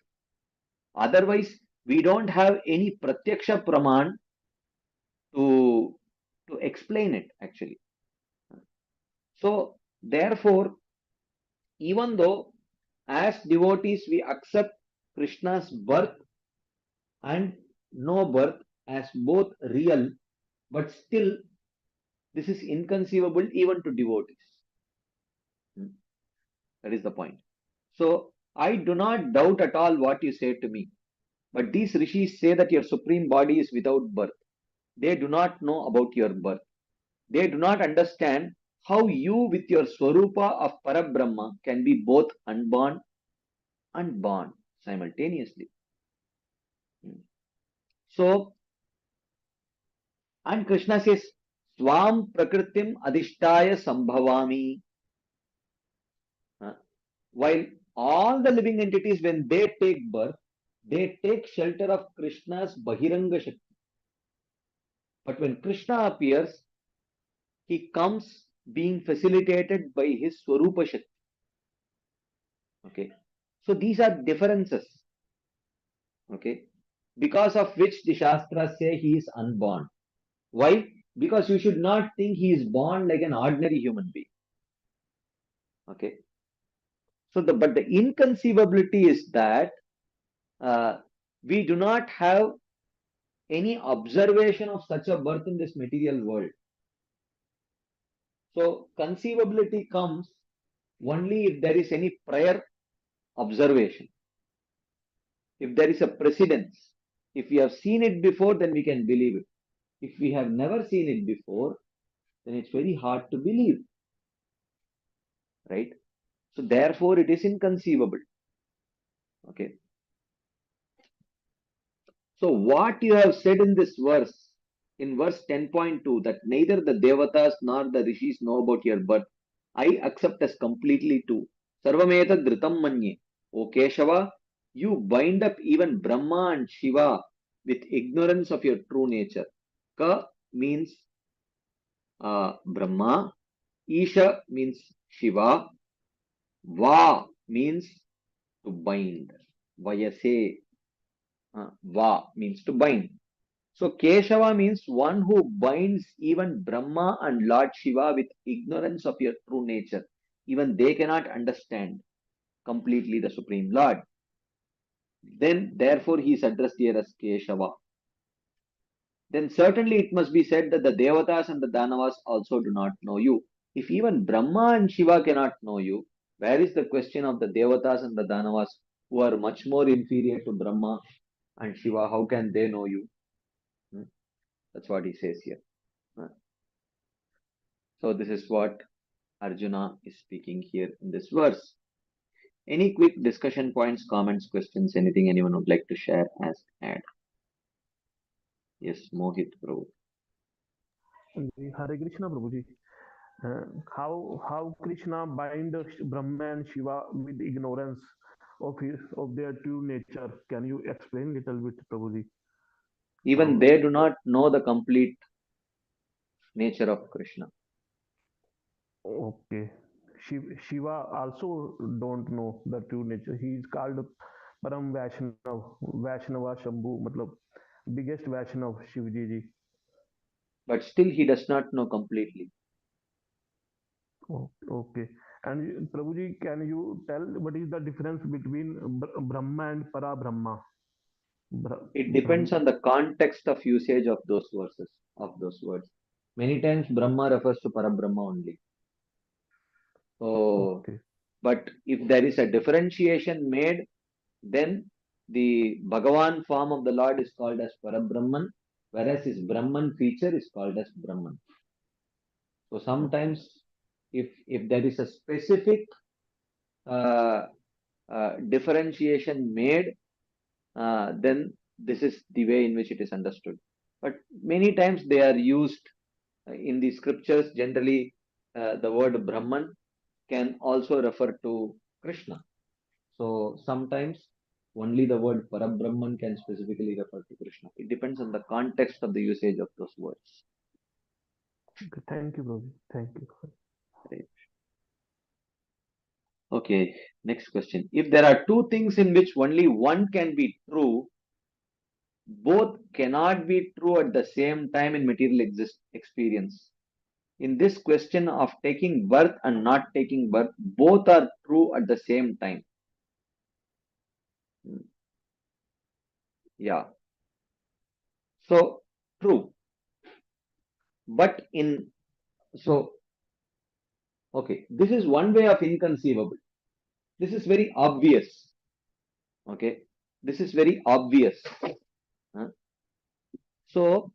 Otherwise, we don't have any pratyaksha praman to explain it actually. So therefore, even though as devotees we accept Krishna's birth and no birth as both real, but still this is inconceivable even to devotees. That is the point. So I do not doubt at all what you say to me. But these rishis say that your supreme body is without birth. They do not know about your birth. They do not understand how you with your Swarupa of Parabrahma can be both unborn and born simultaneously. So, and Krishna says, Swam Prakritim Adhishtaya Sambhavami. While all the living entities, when they take birth, they take shelter of Krishna's Bahiranga Shakti. But when Krishna appears, he comes being facilitated by his Swarupa Shakti. Okay. So these are differences. Okay. Because of which the Shastras say he is unborn. Why? Because you should not think he is born like an ordinary human being. Okay. So but the inconceivability is that we do not have any observation of such a birth in this material world. So conceivability comes only if there is any prior observation. If there is a precedence, if we have seen it before, then we can believe it. If we have never seen it before, then it's very hard to believe. Right? So therefore it is inconceivable. Okay. So what you have said in this verse, in verse 10.2, that neither the Devatas nor the Rishis know about your birth, I accept as completely true. Sarvameta Dhritam Manye. O Keshava, you bind up even Brahma and Shiva with ignorance of your true nature. Ka means Brahma, Isha means Shiva, Va means to bind. Vayase, Va means to bind. So Keshava means one who binds even Brahma and Lord Shiva with ignorance of your true nature. Even they cannot understand completely the Supreme Lord. Then therefore he is addressed here as Keshava. Then certainly it must be said that the Devatas and the Danavas also do not know you. If even Brahma and Shiva cannot know you, where is the question of the Devatas and the Danavas who are much more inferior to Brahma and Shiva? How can they know you? That's what he says here. So this is what Arjuna is speaking here in this verse. Any quick discussion points, comments, questions, anything anyone would like to share as add? Yes, Mohit Prabhu. Hare Krishna Prabhuji. How Krishna bind Brahma and Shiva with ignorance of their true nature? Can you explain little bit, Prabhuji? Even they do not know the complete nature of Krishna. Okay. Shiva also don't know the true nature. He is called Param Vaishnava Shambhu, matlab biggest Vaishnav Shivji ji. But still he does not know completely. Okay. And Prabhuji, can you tell what is the difference between Brahma and Para Brahma? It depends on the context of usage of those verses, of those words. Many times Brahma refers to Parabrahma only. So, Okay. but if there is a differentiation made, then the Bhagavan form of the Lord is called as Parabrahman, whereas his Brahman feature is called as Brahman. So sometimes if there is a specific differentiation made, then this is the way in which it is understood. But many times they are used in the scriptures. Generally, the word Brahman can also refer to Krishna. So sometimes only the word Parabrahman can specifically refer to Krishna. It depends on the context of the usage of those words. Okay, thank you, Prabhuji. Thank you. Right. Okay, next question. If there are two things in which only one can be true, both cannot be true at the same time in material experience. In this question of taking birth and not taking birth, both are true at the same time. Yeah. So, true. But okay, this is one way of inconceivable. This is very obvious. Okay, this is very obvious. Huh? So,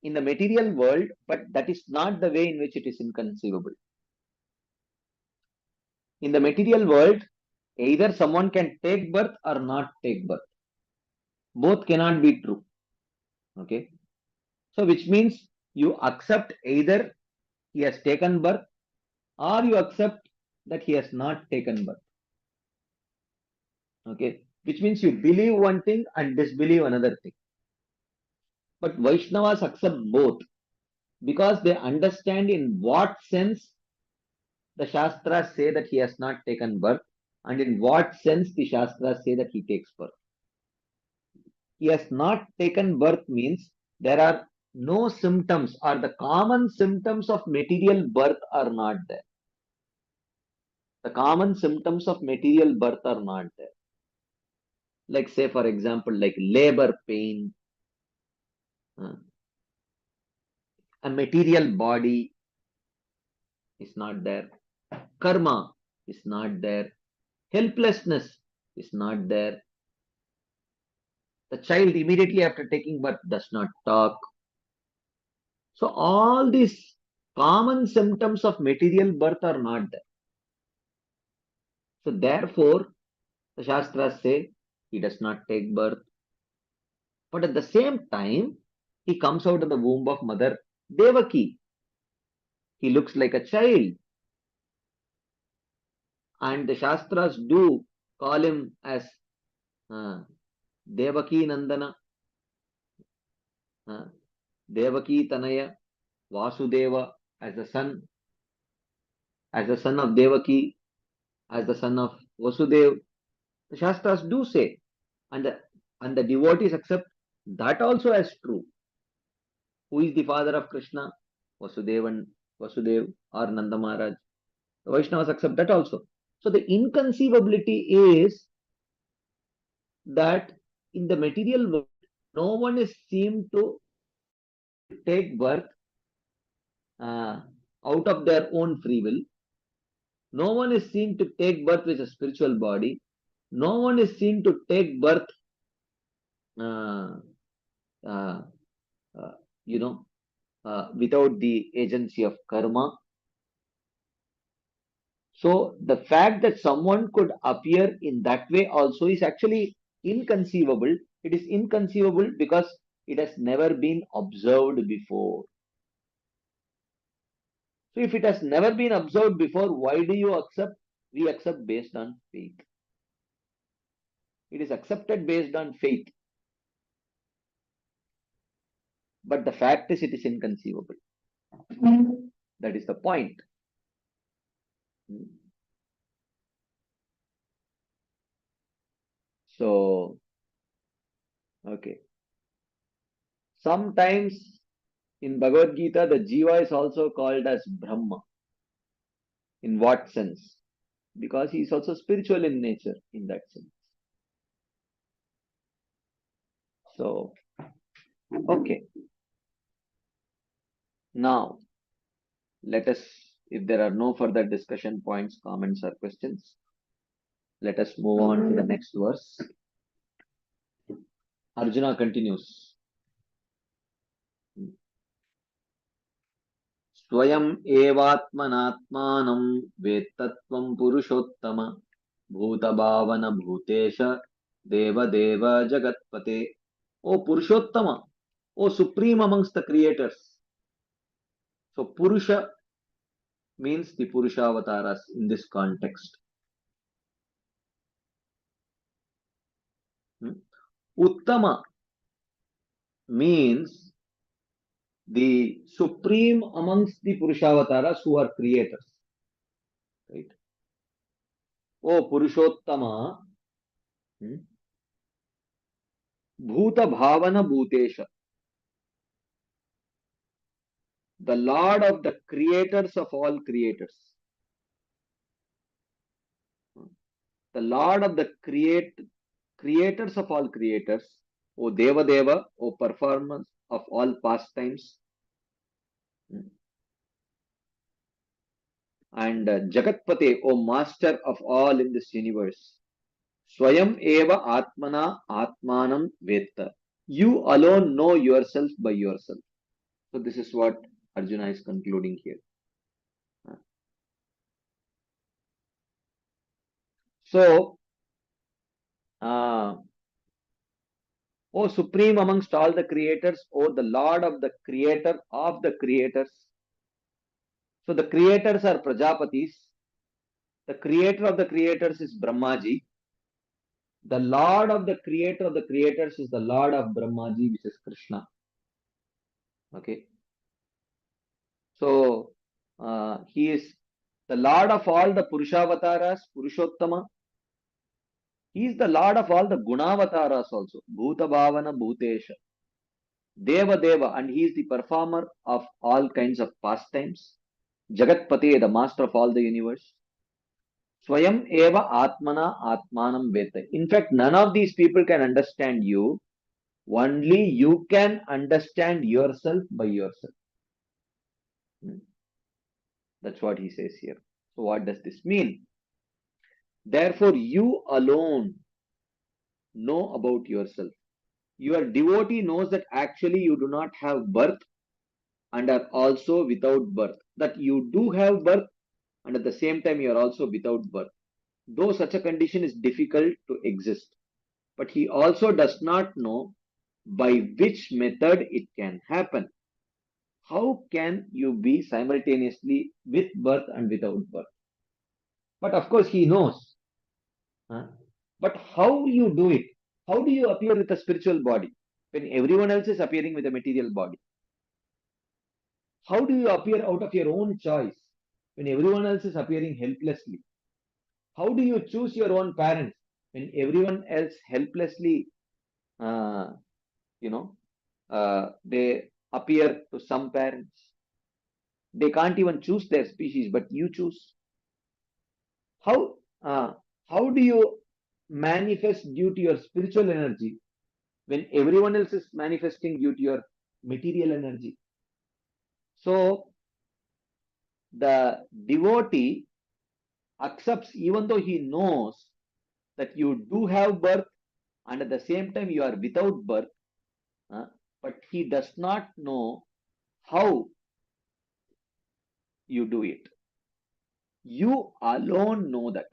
in the material world, but that is not the way in which it is inconceivable. In the material world, either someone can take birth or not take birth. Both cannot be true. Okay, so which means you accept either he has taken birth or you accept that he has not taken birth. Okay, which means you believe one thing and disbelieve another thing. But Vaishnavas accept both because they understand in what sense the Shastras say that he has not taken birth and in what sense the Shastras say that he takes birth. He has not taken birth means there are no symptoms or the common symptoms of material birth are not there. The common symptoms of material birth are not there. Like say for example, like labor pain, a material body is not there. Karma is not there. Helplessness is not there. The child immediately after taking birth does not talk. So all these common symptoms of material birth are not there. So therefore, the Shastras say he does not take birth. But at the same time, he comes out of the womb of mother Devaki. He looks like a child. And the Shastras do call him as Devaki Nandana, Devaki Tanaya, Vasudeva as the son of Devaki, as the son of Vasudev. The Shastras do say, and the devotees accept that also as true. Who is the father of Krishna? Vasudev or Nanda Maharaj. The Vaishnavas accept that also. So the inconceivability is that in the material world, no one is seen to take birth out of their own free will. No one is seen to take birth with a spiritual body. No one is seen to take birth, uh, uh, without the agency of karma. So the fact that someone could appear in that way also is actually inconceivable. It is inconceivable because it has never been observed before. So if it has never been observed before, why do you accept? We accept based on faith. It is accepted based on faith. But the fact is, it is inconceivable. That is the point. So, okay. Sometimes in Bhagavad Gita, the Jiva is also called as Brahma. In what sense? Because he is also spiritual in nature, in that sense. So, okay. Now, let us, if there are no further discussion points, comments, or questions, let us move on to the next verse. Arjuna continues. Swayam evatmanatmanam vettattvam purushottam bhuta bhavana bhutesha deva deva jagatpate. O Purushottama, O supreme amongst the creators. So Purusha means the Purusha avatars in this context. Uttama means the supreme amongst the Purushavasaras who are creators. Right? Oh Purushottama, Bhuta Bhavana Bhutesha, the Lord of the creators of all creators. The Lord of the creators of all creators, O Deva Deva, O performers of all pastimes, and Jagatpate, O master of all in this universe. Swayam eva atmana atmanam vetta. You alone know yourself by yourself. So this is what Arjuna is concluding here. So, O supreme amongst all the creators, O the Lord of the creator of the creators. So the creators are Prajapatis. The creator of the creators is Brahmaji. The Lord of the creator of the creators is the Lord of Brahmaji, which is Krishna. Okay. So he is the Lord of all the Purushavataras, Purushottama. He is the Lord of all the Gunavataras also. Bhuta Bhavana Bhutesha. Deva Deva, and he is the performer of all kinds of pastimes. Jagatpati, the master of all the universe. Swayam eva atmana atmanam veta. In fact, none of these people can understand you. Only you can understand yourself by yourself. That's what he says here. So what does this mean? Therefore, you alone know about yourself. Your devotee knows that actually you do not have birth and are also without birth. That you do have birth and at the same time you are also without birth. Though such a condition is difficult to exist. But he also does not know by which method it can happen. How can you be simultaneously with birth and without birth? But of course he knows. Huh? But how you do it? How do you appear with a spiritual body when everyone else is appearing with a material body? How do you appear out of your own choice when everyone else is appearing helplessly? How do you choose your own parents when everyone else helplessly, uh, they appear to some parents? They can't even choose their species, but you choose. How how do you manifest due to your spiritual energy when everyone else is manifesting due to your material energy? So the devotee accepts, even though he knows that you do have birth and at the same time you are without birth, but he does not know how you do it. You alone know that.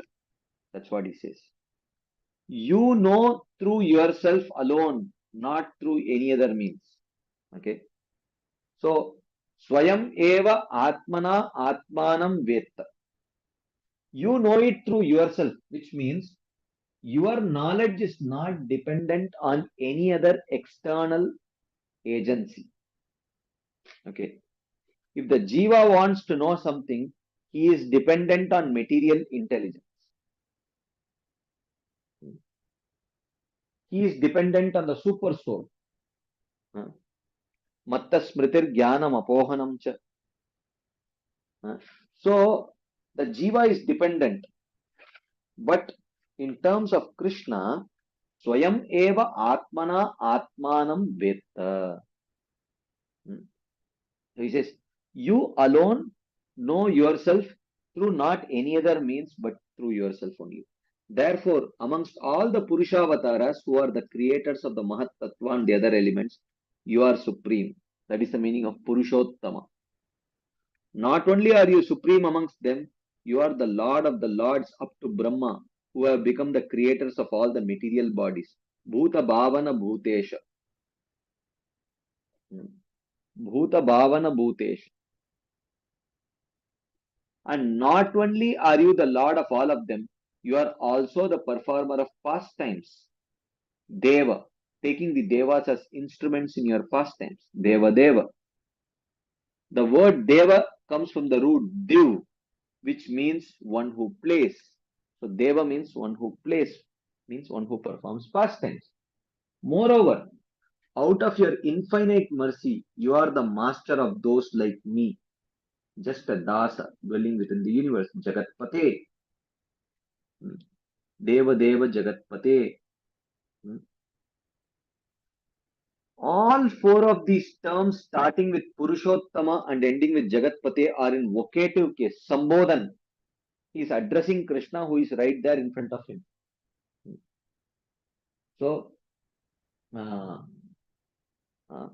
That's what he says. You know through yourself alone, not through any other means. Okay. So, Swayam eva atmana atmanam vetta. You know it through yourself, which means your knowledge is not dependent on any other external agency. Okay. If the jiva wants to know something, he is dependent on material intelligence. He is dependent on the super soul. Matta smritir jnanam apohanam cha. So the jiva is dependent. But in terms of Krishna, Swayam eva atmana atmanam vetta. He says, you alone know yourself through not any other means but through yourself only. Therefore, amongst all the Purushavataras who are the creators of the Mahat Tattva and the other elements, you are supreme. That is the meaning of Purushottama. Not only are you supreme amongst them, you are the Lord of the Lords up to Brahma, who have become the creators of all the material bodies. Bhuta Bhavana Bhutesha. Bhuta Bhavana Bhutesha. And not only are you the Lord of all of them, you are also the performer of pastimes. Deva. taking the devas as instruments in your pastimes. Deva Deva. The word Deva comes from the root Div, which means one who plays. So Deva means one who plays, means one who performs pastimes. Moreover, out of your infinite mercy, you are the master of those like me, just a dasa dwelling within the universe. Jagatpate. Deva Deva Jagatpate. All four of these terms, starting with Purushottama and ending with Jagatpate, are in vocative case. Sambodhan. He is addressing Krishna who is right there in front of him. So, uh, uh,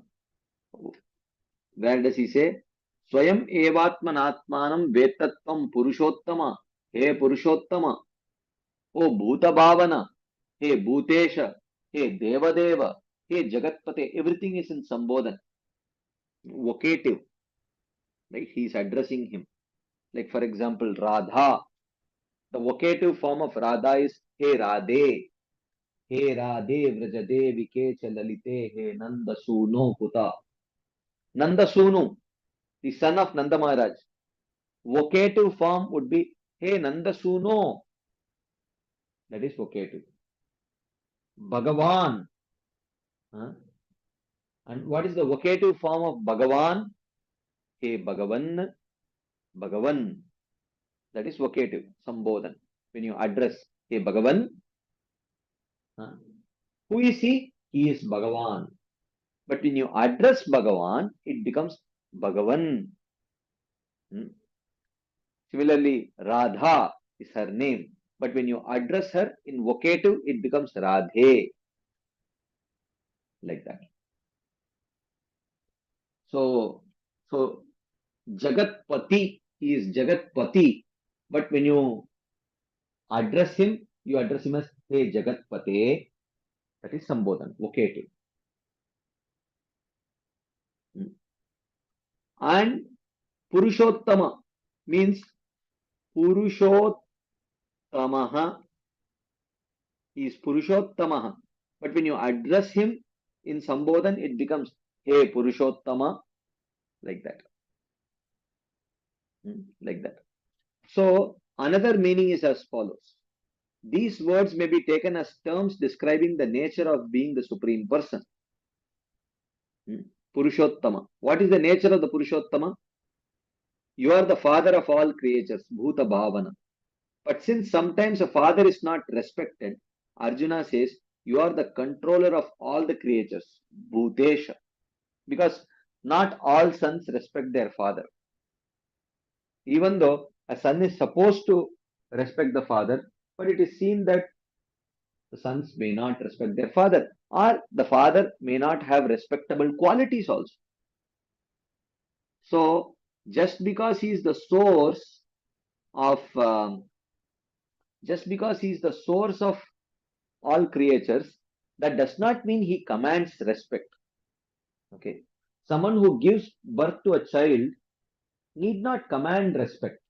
where does he say? Swayam evatmanatmanam vetatvam Purushottama. He Purushottama. O Bhuta Bhavana. He Bhutesha. He Devadeva. He Jagatpate. Everything is in Sambodhan. Vocative. Right? He is addressing him. Like for example, Radha. The vocative form of Radha is He Radhe. He Radhe Vrajade Vikecha Lalite He Nanda Suno Kuta. Nanda Sunu, the son of Nanda Maharaj. Vocative form would be He Nanda Suno. That is vocative. Bhagavan. Huh? And what is the vocative form of Bhagavan? He Bhagavan. Bhagavan. That is vocative. Sambodhan. When you address He Bhagavan, huh? Who is he? He is Bhagavan. But when you address Bhagavan, it becomes Bhagavan. Similarly, Radha is her name. But when you address her in vocative, it becomes Radhe. Like that. So Jagatpati is Jagatpati. But when you address him as Hey Jagatpate. That is Sambodhan, vocative. And Purushottama means Purushottamaha. He is Purushottamaha. But when you address him in Sambodhan, it becomes Hey Purushottama. Like that. Like that. So another meaning is as follows. These words may be taken as terms describing the nature of being the Supreme Person. Purushottama. What is the nature of the Purushottama? You are the father of all creatures, Bhuta Bhavana. But since sometimes a father is not respected, Arjuna says, you are the controller of all the creatures, Bhutesha. Because not all sons respect their father. Even though a son is supposed to respect the father, but it is seen that the sons may not respect their father, or the father may not have respectable qualities also. So, just because he is the source of all creatures, that does not mean he commands respect. Okay, someone who gives birth to a child need not command respect.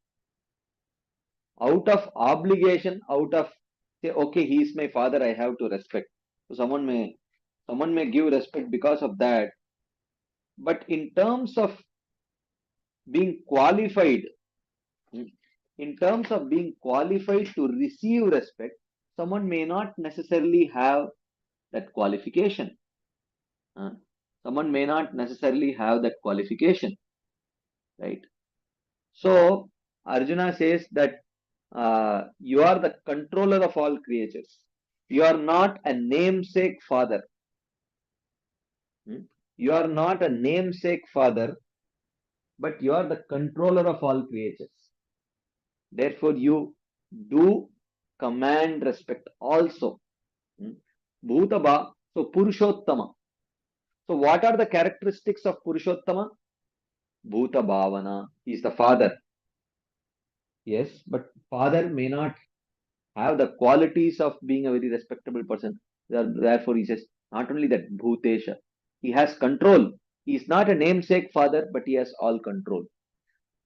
Out of obligation, out of say, okay, he is my father, I have to respect. So someone may give respect because of that. But in terms of being qualified, to receive respect, someone may not necessarily have that qualification. Someone may not necessarily have that qualification, right? So Arjuna says that you are the controller of all creatures. You are not a namesake father. You are not a namesake father, but you are the controller of all creatures. Therefore, you do command respect also. Bhutaba, so Purushottama. So what are the characteristics of Purushottama? Bhuta Bhavana. He is the father. Yes, but father may not have the qualities of being a very respectable person. Therefore, he says, not only that, Bhutesha. He has control. He is not a namesake father, but he has all control.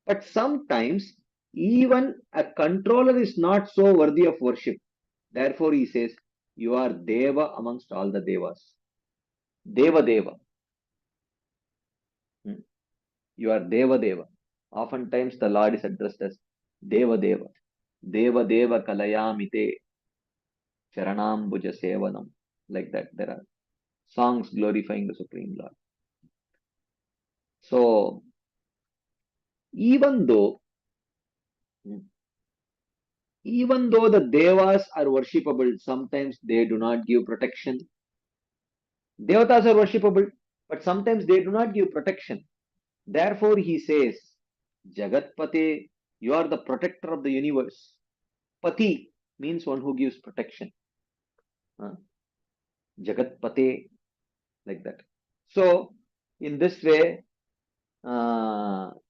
But sometimes, even a controller is not so worthy of worship. Therefore, he says, you are Deva amongst all the Devas. Deva Deva. You are Deva Deva. Oftentimes the Lord is addressed as Deva Deva. Deva Deva Kalayamite Charanambuja Sevanam. Like that. There are songs glorifying the Supreme Lord. So, even though the Devas are worshipable, sometimes they do not give protection. Devatas are worshipable, but sometimes they do not give protection. Therefore, he says, Jagatpate, you are the protector of the universe. Pati means one who gives protection. Jagatpate, like that. So, in this way,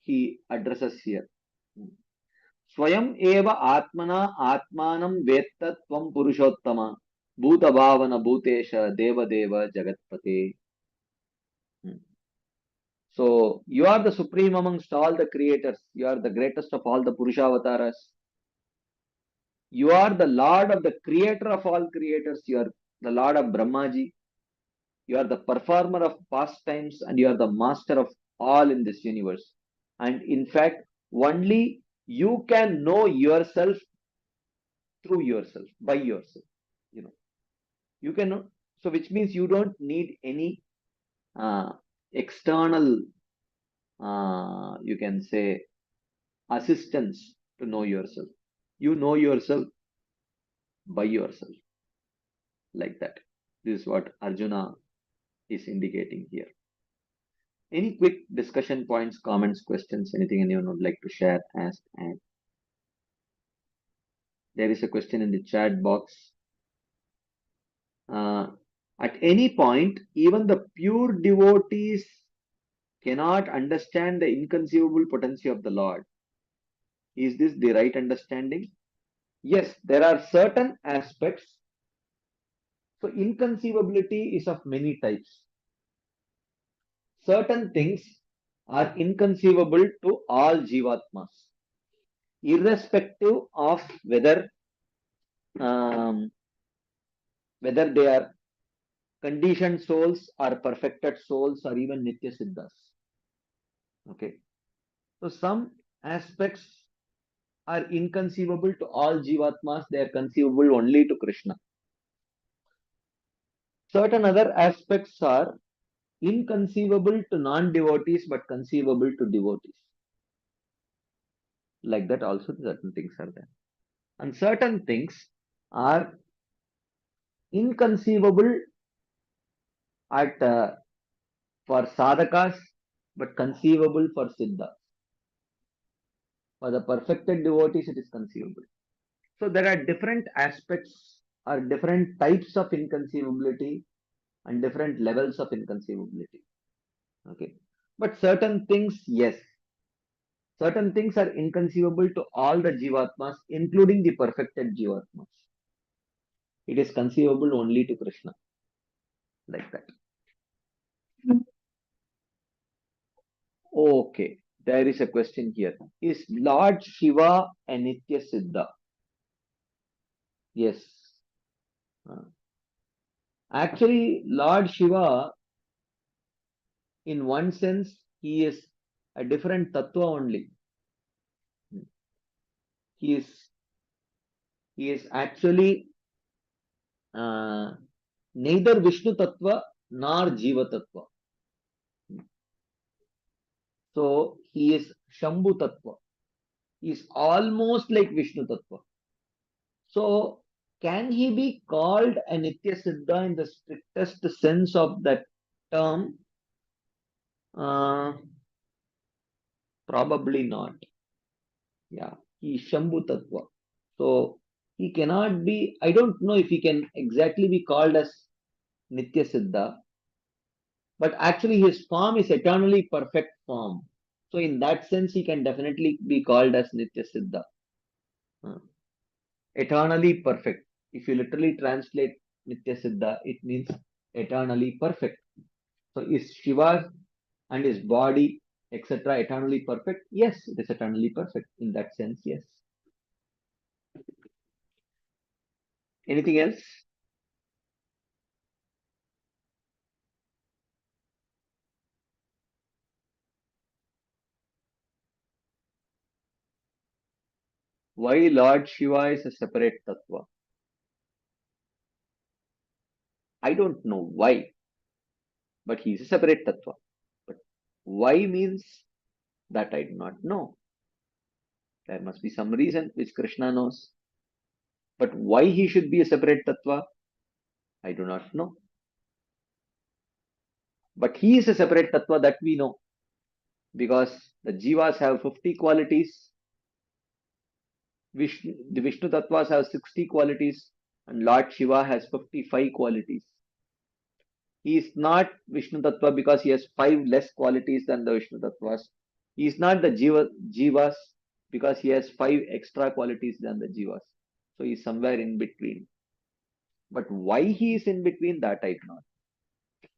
he addresses here. Swayam eva atmana atmanam vetta tvam purushottama bhuta bhavana bhutesha deva deva jagatpate. So you are the supreme amongst all the creators. You are the greatest of all the Purushavataras. You are the Lord of the creator of all creators. You are the Lord of Brahmaji. You are the performer of pastimes and you are the master of all in this universe. And in fact, only you can know yourself through yourself, by yourself. You know, you can know. So which means you don't need any external, you can say, assistance to know yourself. You know yourself by yourself. Like that. This is what Arjuna is indicating here. Any quick discussion points, comments, questions, anything anyone would like to share, ask, and there is a question in the chat box. At any point, even the pure devotees cannot understand the inconceivable potency of the Lord. Is this the right understanding? Yes, there are certain aspects. So inconceivability is of many types. Certain things are inconceivable to all jivatmas, irrespective of um, whether they are conditioned souls or perfected souls or even nitya siddhas. Okay, so some aspects are inconceivable to all jivatmas; they are conceivable only to Krishna. Certain other aspects are inconceivable to non-devotees but conceivable to devotees. Like that, also certain things are there. And certain things are inconceivable at for sadhakas but conceivable for siddhas. For the perfected devotees, it is conceivable. So there are different aspects or different types of inconceivability and different levels of inconceivability. Okay, but certain things, yes, certain things are inconceivable to all the jivatmas, including the perfected jivatmas. It is conceivable only to Krishna, like that. Okay, there is a question here. Is Lord Shiva a Nitya Siddha? Yes. Actually, Lord Shiva, in one sense, he is a different tattva only. He is actually neither Vishnu tattva nor Jiva tattva. So he is Shambhu tattva. He is almost like Vishnu tattva. So can he be called a Nitya Siddha in the strictest sense of that term? Probably not. Yeah, he is Shambhu tattva. So he cannot be, I don't know if he can exactly be called as Nitya Siddha, but actually his form is eternally perfect form. So in that sense, he can definitely be called as Nitya Siddha. Eternally perfect. If you literally translate Nitya Siddha, it means eternally perfect. So is Shiva and his body, etc., eternally perfect? Yes, it is eternally perfect. In that sense, yes. Anything else? Why Lord Shiva is a separate tattva? I don't know why, but he is a separate tattva. But why means that I do not know. There must be some reason which Krishna knows. But why he should be a separate tattva, I do not know. But he is a separate tattva that we know, because the jivas have 50 qualities, the Vishnu tattvas have 60 qualities, and Lord Shiva has 55 qualities. He is not Vishnu tattva because he has 5 less qualities than the Vishnu tattvas. He is not the jivas because he has 5 extra qualities than the jivas. So he is somewhere in between. But why he is in between, that I do not.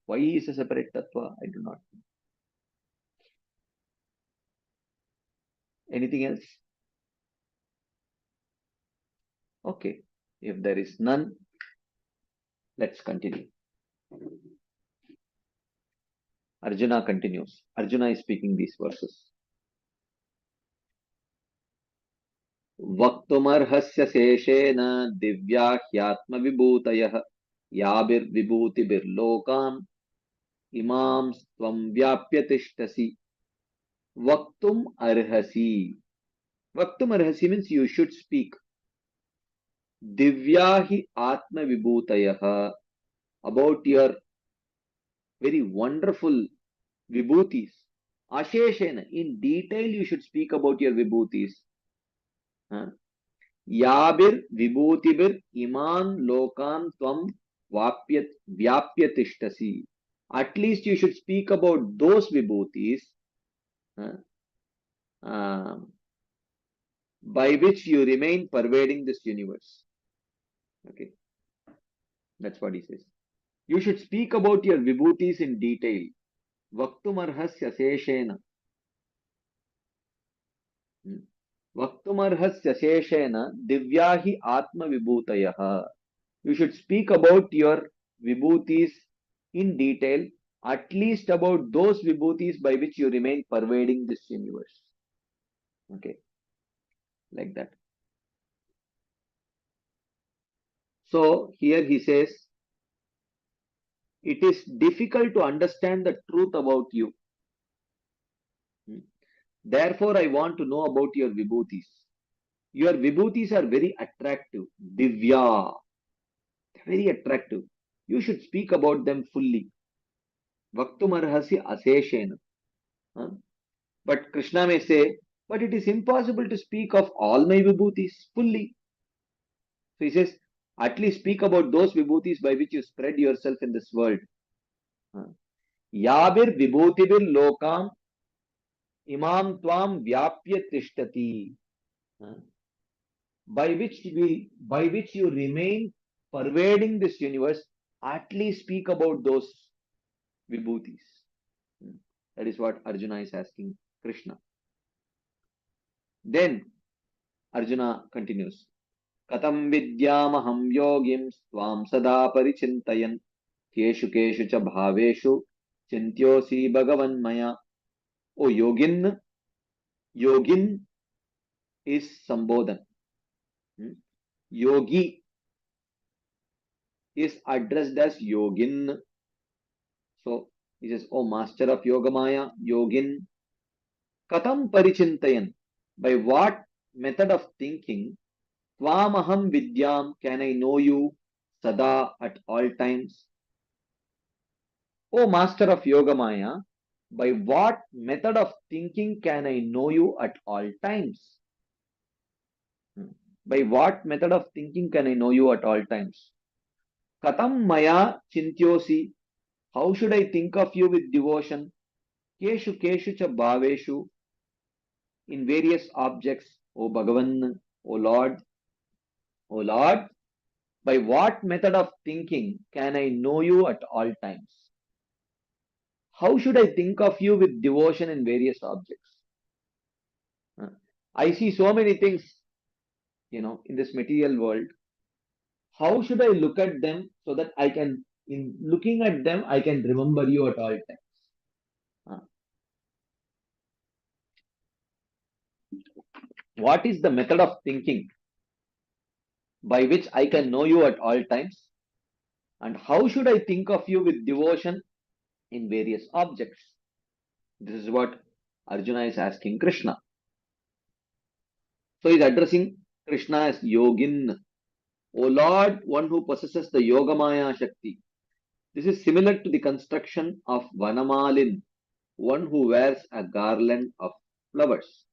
Why he is a separate tattva, I do not know. Anything else? Okay. If there is none, let's continue. Arjuna continues. Arjuna is speaking these verses. वक्तुमर्हस्य शेषेण Divya ह्यात्मविभूतयः याभिर्विभूतिभिर्लोकान् इमां त्वं व्याप्य तिष्ठसि. Vaktum arhasi. Vaktum arhasi means you should speak. Divyahi atma vibhutayaha, about your very wonderful vibhutis. Asheshena, in detail you should speak about your vibhutis. Yabir vibhutibir iman lokan tvam vyapya tishtasi. At least you should speak about those vibhutis by which you remain pervading this universe. Okay, that's what he says. You should speak about your vibhutis in detail. Vaktumarhasya seshena. Vaktumarhasya seshena divyahi atma vibhutayaha. You should speak about your vibhutis in detail, at least about those vibhutis by which you remain pervading this universe. Okay, like that. So here he says, it is difficult to understand the truth about you. Therefore, I want to know about your vibhutis. Your vibhutis are very attractive. Divya. Very attractive. You should speak about them fully. Vaktumarhasi aseshena. But Krishna may say, but it is impossible to speak of all my vibhutis fully. So he says, at least speak about those vibhutis by which you spread yourself in this world. Yabir vibhutibir lokam imam tvam vyapya tishtati. By which you remain pervading this universe, at least speak about those vibhutis. That is what Arjuna is asking Krishna. Then Arjuna continues. Katam vidyamaham yogim tvam sada parichintayan keshu keshu cha bhaveshu chintyosi bhagavan maya. Oh yogin, yogin is Sambodhan. Yogi is addressed as yogin. So he says, oh master of Yogamaya, yogin. Katam parichintayan, by what method of thinking, Tvamaham vidyam, can I know you, sada, at all times. O master of Yogamaya, by what method of thinking can I know you at all times? By what method of thinking can I know you at all times? Katam maya chintyosi, how should I think of you with devotion? Keshu keshu cha bhaveshu, in various objects, O Bhagavan, O Lord. O Lord, by what method of thinking can I know you at all times? How should I think of you with devotion in various objects? I see so many things, in this material world. How should I look at them so that in looking at them, I can remember you at all times? What is the method of thinking by which I can know you at all times? And how should I think of you with devotion in various objects? This is what Arjuna is asking Krishna. So he's addressing Krishna as Yogin. O Lord, one who possesses the Yogamaya Shakti. This is similar to the construction of Vanamalin, one who wears a garland of flowers.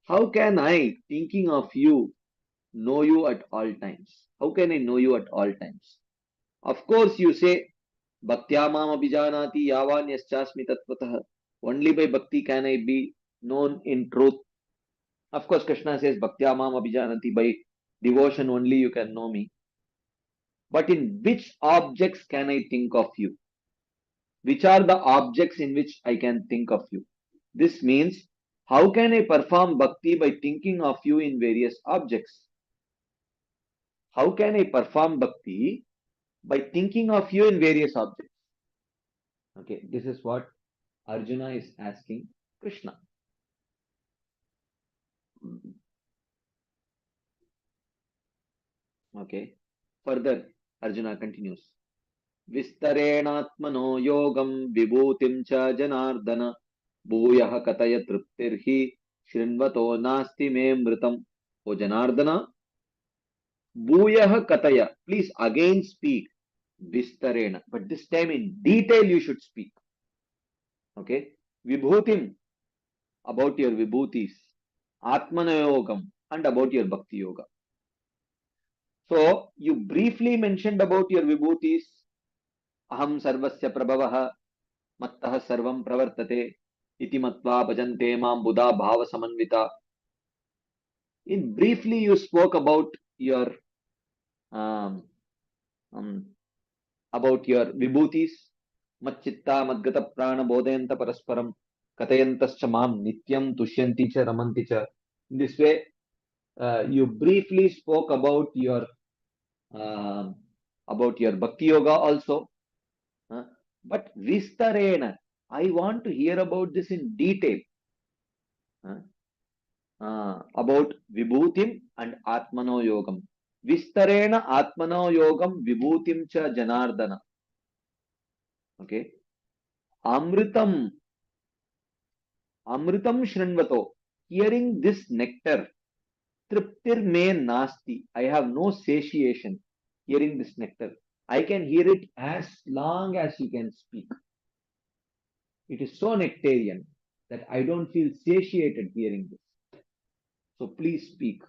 How can I, thinking of you, know you at all times? How can I know you at all times? Of course, you say, Bhaktya mam abhijanati yavan yaschasmi tatvatah. Only by bhakti can I be known in truth. Of course, Krishna says, Bhaktya mam abhijanati, by devotion only you can know me. But in which objects can I think of you? Which are the objects in which I can think of you? This means, how can I perform bhakti by thinking of you in various objects? How can I perform bhakti by thinking of you in various objects? Okay, this is what Arjuna is asking Krishna. Okay, further Arjuna continues. Vistarenatmano yogam vibhutim cha janardana bhuyah kataya triptirhi shrinvato nasti me mritam. O Janardana, bhuyah kataya, please again speak vistarena, but this time in detail you should speak. Okay, vibhutim, about your vibhutis, atmana yogam, and about your bhakti yoga. So you briefly mentioned about your vibhutis. Aham sarvasya prabhavah mattah sarvam pravartate iti matva bhajante mam buddha bhava samanvita. In briefly you spoke your um, um, about your vibhutis. Matchitta madgata prana bodhayanta parasparam katayantascha mam nityam tushyanti cha ramanti cha. In this way, you briefly spoke uh, about your bhakti yoga also. But vistarena, I want to hear about this in detail. About vibhutim and atmano yogam. Vistarena atmano yogam vibhutim cha janardana. Okay. Amritam. Amritam shrinvato. Hearing this nectar. Triptir me nasti. I have no satiation hearing this nectar. I can hear it as long as you can speak. It is so nectarian that I don't feel satiated hearing this. So please speak.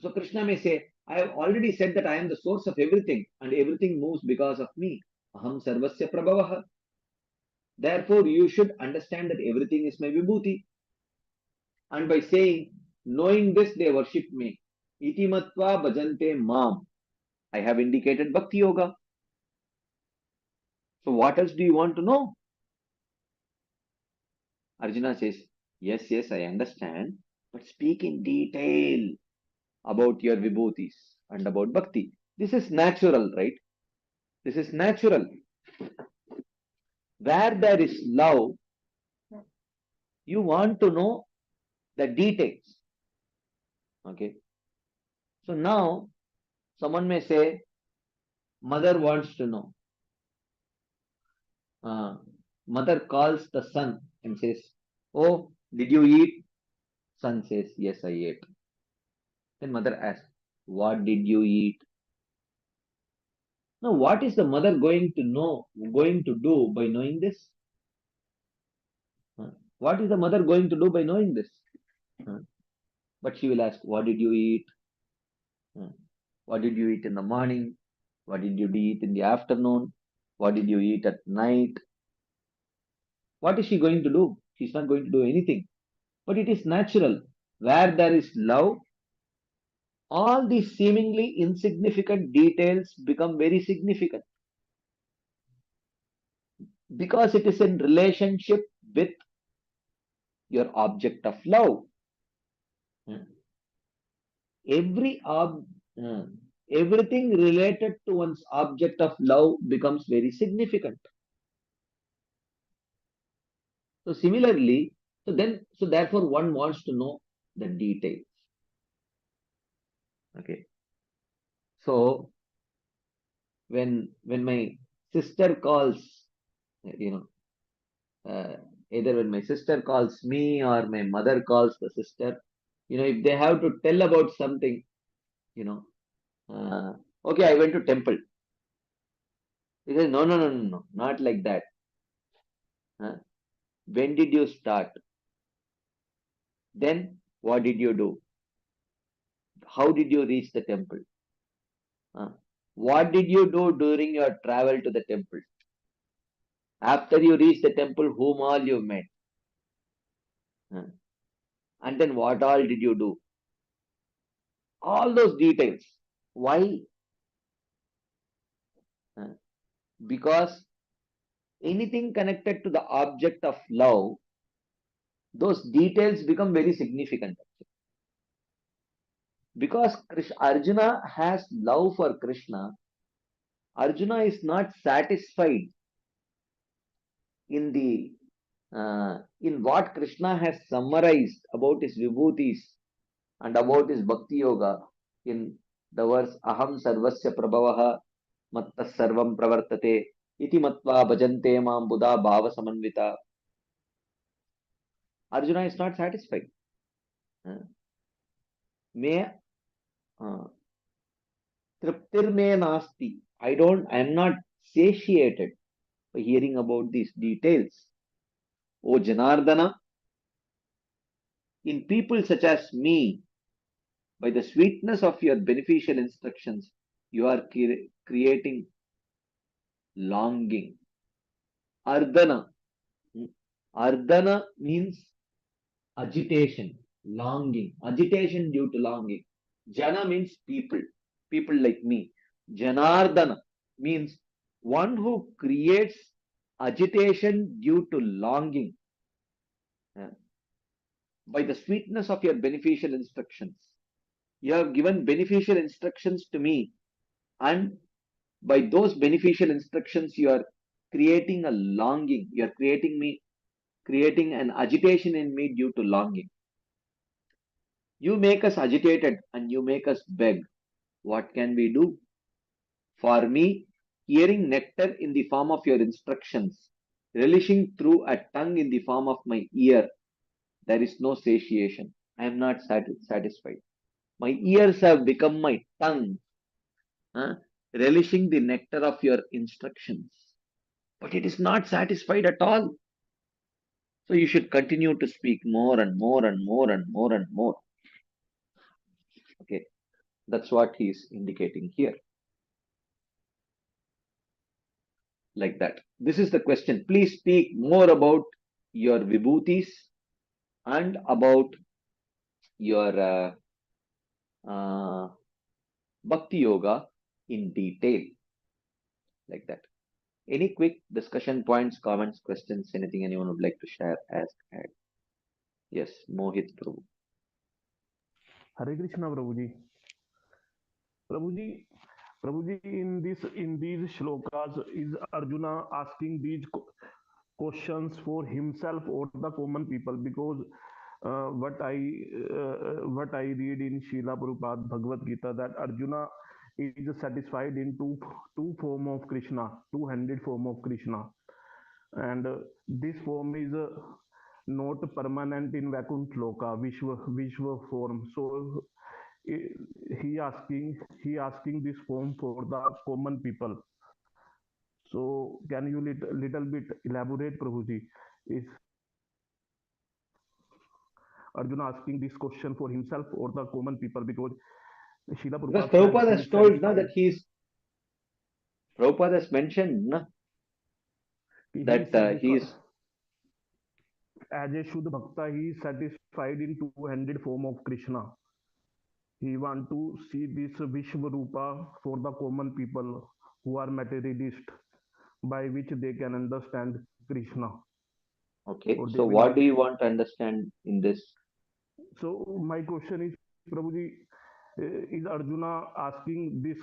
So Krishna may say, I have already said that I am the source of everything and everything moves because of me. Aham sarvasya prabhavaha. Therefore, you should understand that everything is my vibhuti. And by saying, knowing this, they worship me. Iti matva bhajante mam. I have indicated bhakti yoga. So what else do you want to know? Arjuna says, yes, yes, I understand. But speak in detail about your vibhutis and about bhakti. This is natural, right? This is natural. Where there is love, you want to know the details. Okay. So now someone may say, mother wants to know. Mother calls the son and says, oh, did you eat? Son says, yes, I ate. Then mother asks, what did you eat? Now, what is the mother going to do by knowing this? What is the mother going to do by knowing this? But she will ask, what did you eat? What did you eat in the morning? What did you eat in the afternoon? What did you eat at night? What is she going to do? She's not going to do anything. But it is natural. Where there is love, all these seemingly insignificant details become very significant. Because it is in relationship with your object of love. Everything related to one's object of love becomes very significant. So similarly, So therefore one wants to know the details. Okay. So when my sister calls, you know, either when my sister calls me or my mother calls the sister, if they have to tell about something, you know, okay, I went to temple. He says, no, no, no, no, no, not like that. Huh? When did you start? Then what did you do? How did you reach the temple? Huh? What did you do during your travel to the temple? After you reach the temple, whom all you met? Huh? And then what all did you do? All those details. Why? Huh? Because anything connected to the object of love, those details become very significant. Because Arjuna has love for Krishna, Arjuna is not satisfied in the in what Krishna has summarized about his vibhutis and about his bhakti yoga in the verse Aham Sarvasya Prabhavaha Mattas Sarvam Pravartate Iti Matva Bhajante Mam Buddha Bhava Samanvita. Arjuna is not satisfied. Uh, May Triptir me nasti. I am not satiated by hearing about these details. O Janardana, in people such as me, by the sweetness of your beneficial instructions, you are creating longing. Ardana. Ardana means agitation, longing, agitation due to longing. Jana means people, people like me. Janardana means one who creates agitation due to longing. Uh, by the sweetness of your beneficial instructions. You have given beneficial instructions to me, and by those beneficial instructions, you are creating a longing. You are creating an agitation in me due to longing. You make us agitated and you make us beg. What can we do? For me, hearing nectar in the form of your instructions, relishing through a tongue in the form of my ear, there is no satiation. I am not satisfied. My ears have become my tongue, huh? Relishing the nectar of your instructions. But it is not satisfied at all. So you should continue to speak more and more and more and more and more. Okay, that's what he is indicating here. Like that. This is the question. Please speak more about your vibhutis and about your bhakti yoga in detail. Like that. Any quick discussion points, comments, questions, anything anyone would like to share, ask, add? Yes, Mohit Prabhu. Hare Krishna, Prabhuji. Prabhuji, Prabhuji, in these shlokas, is Arjuna asking these questions for himself or the common people? Because what I read in Srila Prabhupada Bhagavad Gita, that Arjuna is satisfied in two form of Krishna, two-handed form of Krishna, and this form is not permanent in Vaikuntha Loka, Vishwa form. So he asking this form for the common people. So can you little bit elaborate, Prabhuji? Is Arjuna asking this question for himself or the common people? Because Srila Because Prabhupada said Prabhupada he has is told now satisfied. that Prabhupada has mentioned na, He is that he satisfied is as a Shuddha Bhakta. He is satisfied in two-handed form of Krishna. He want to see this Vishwa Rupa for the common people who are materialist, by which they can understand Krishna, okay. or they So will what do get. you want to understand in this? So my question is, Prabhuji, is Arjuna asking this?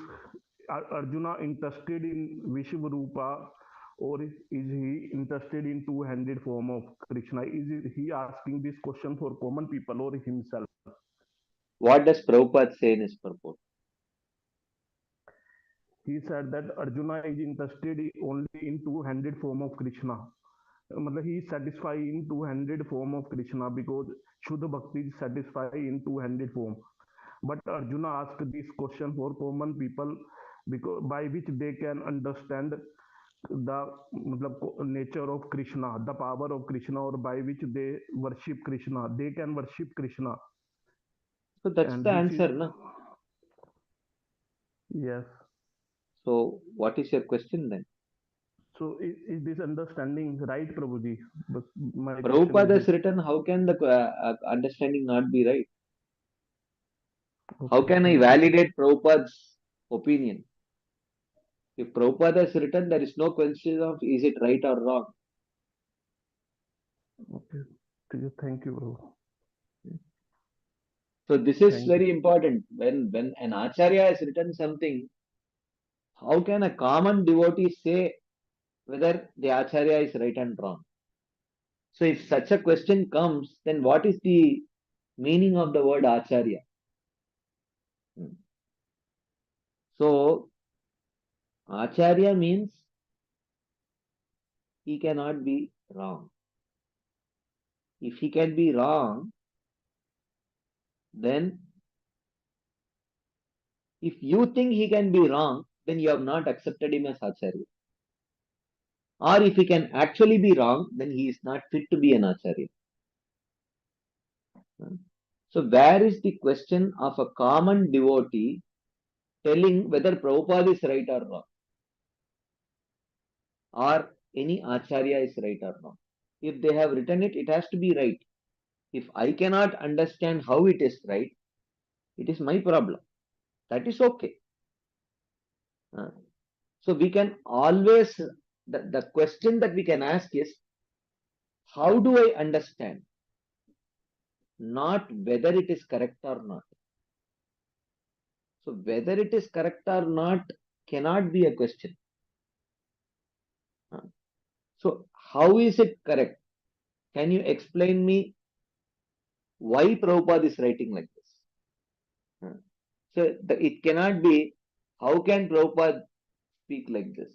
Arjuna interested in Vishwa Rupa or is he interested in two-handed form of Krishna? Is he asking this question for common people or himself? What does Prabhupada say in his purport? He said that Arjuna is interested only in two-handed form of Krishna. He is satisfied in two-handed form of Krishna because Shuddha Bhakti is satisfied in two-handed form. But Arjuna asked this question for common people because by which they can understand the nature of Krishna, the power of Krishna, or by which they worship Krishna. They can worship Krishna. So that's And the this is, answer, no? yes. So what is your question then? So is this understanding right, Prabhuji? But my question Prabhupada is has this. written, how can the understanding not be right? How Okay, can I thank you. validate Prabhupada's opinion? If Prabhupada has written, there is no question of is it right or wrong. Okay, thank you, Prabhu. So this is Thank you. very important. When an Acharya has written something, how can a common devotee say whether the Acharya is right and wrong? So if such a question comes, then what is the meaning of the word Acharya? Hmm. So Acharya means he cannot be wrong. If he can be wrong, then if you think he can be wrong, then you have not accepted him as Acharya. Or if he can actually be wrong, then he is not fit to be an Acharya. So where is the question of a common devotee telling whether Prabhupada is right or wrong? Or any Acharya is right or wrong? If they have written it, it has to be right. If I cannot understand how it is right, it is my problem. That is okay. So we can always, the question that we can ask is, how do I understand? Not whether it is correct or not. So whether it is correct or not cannot be a question. So how is it correct? Can you explain me why Prabhupada is writing like this? So it cannot be, how can Prabhupada speak like this?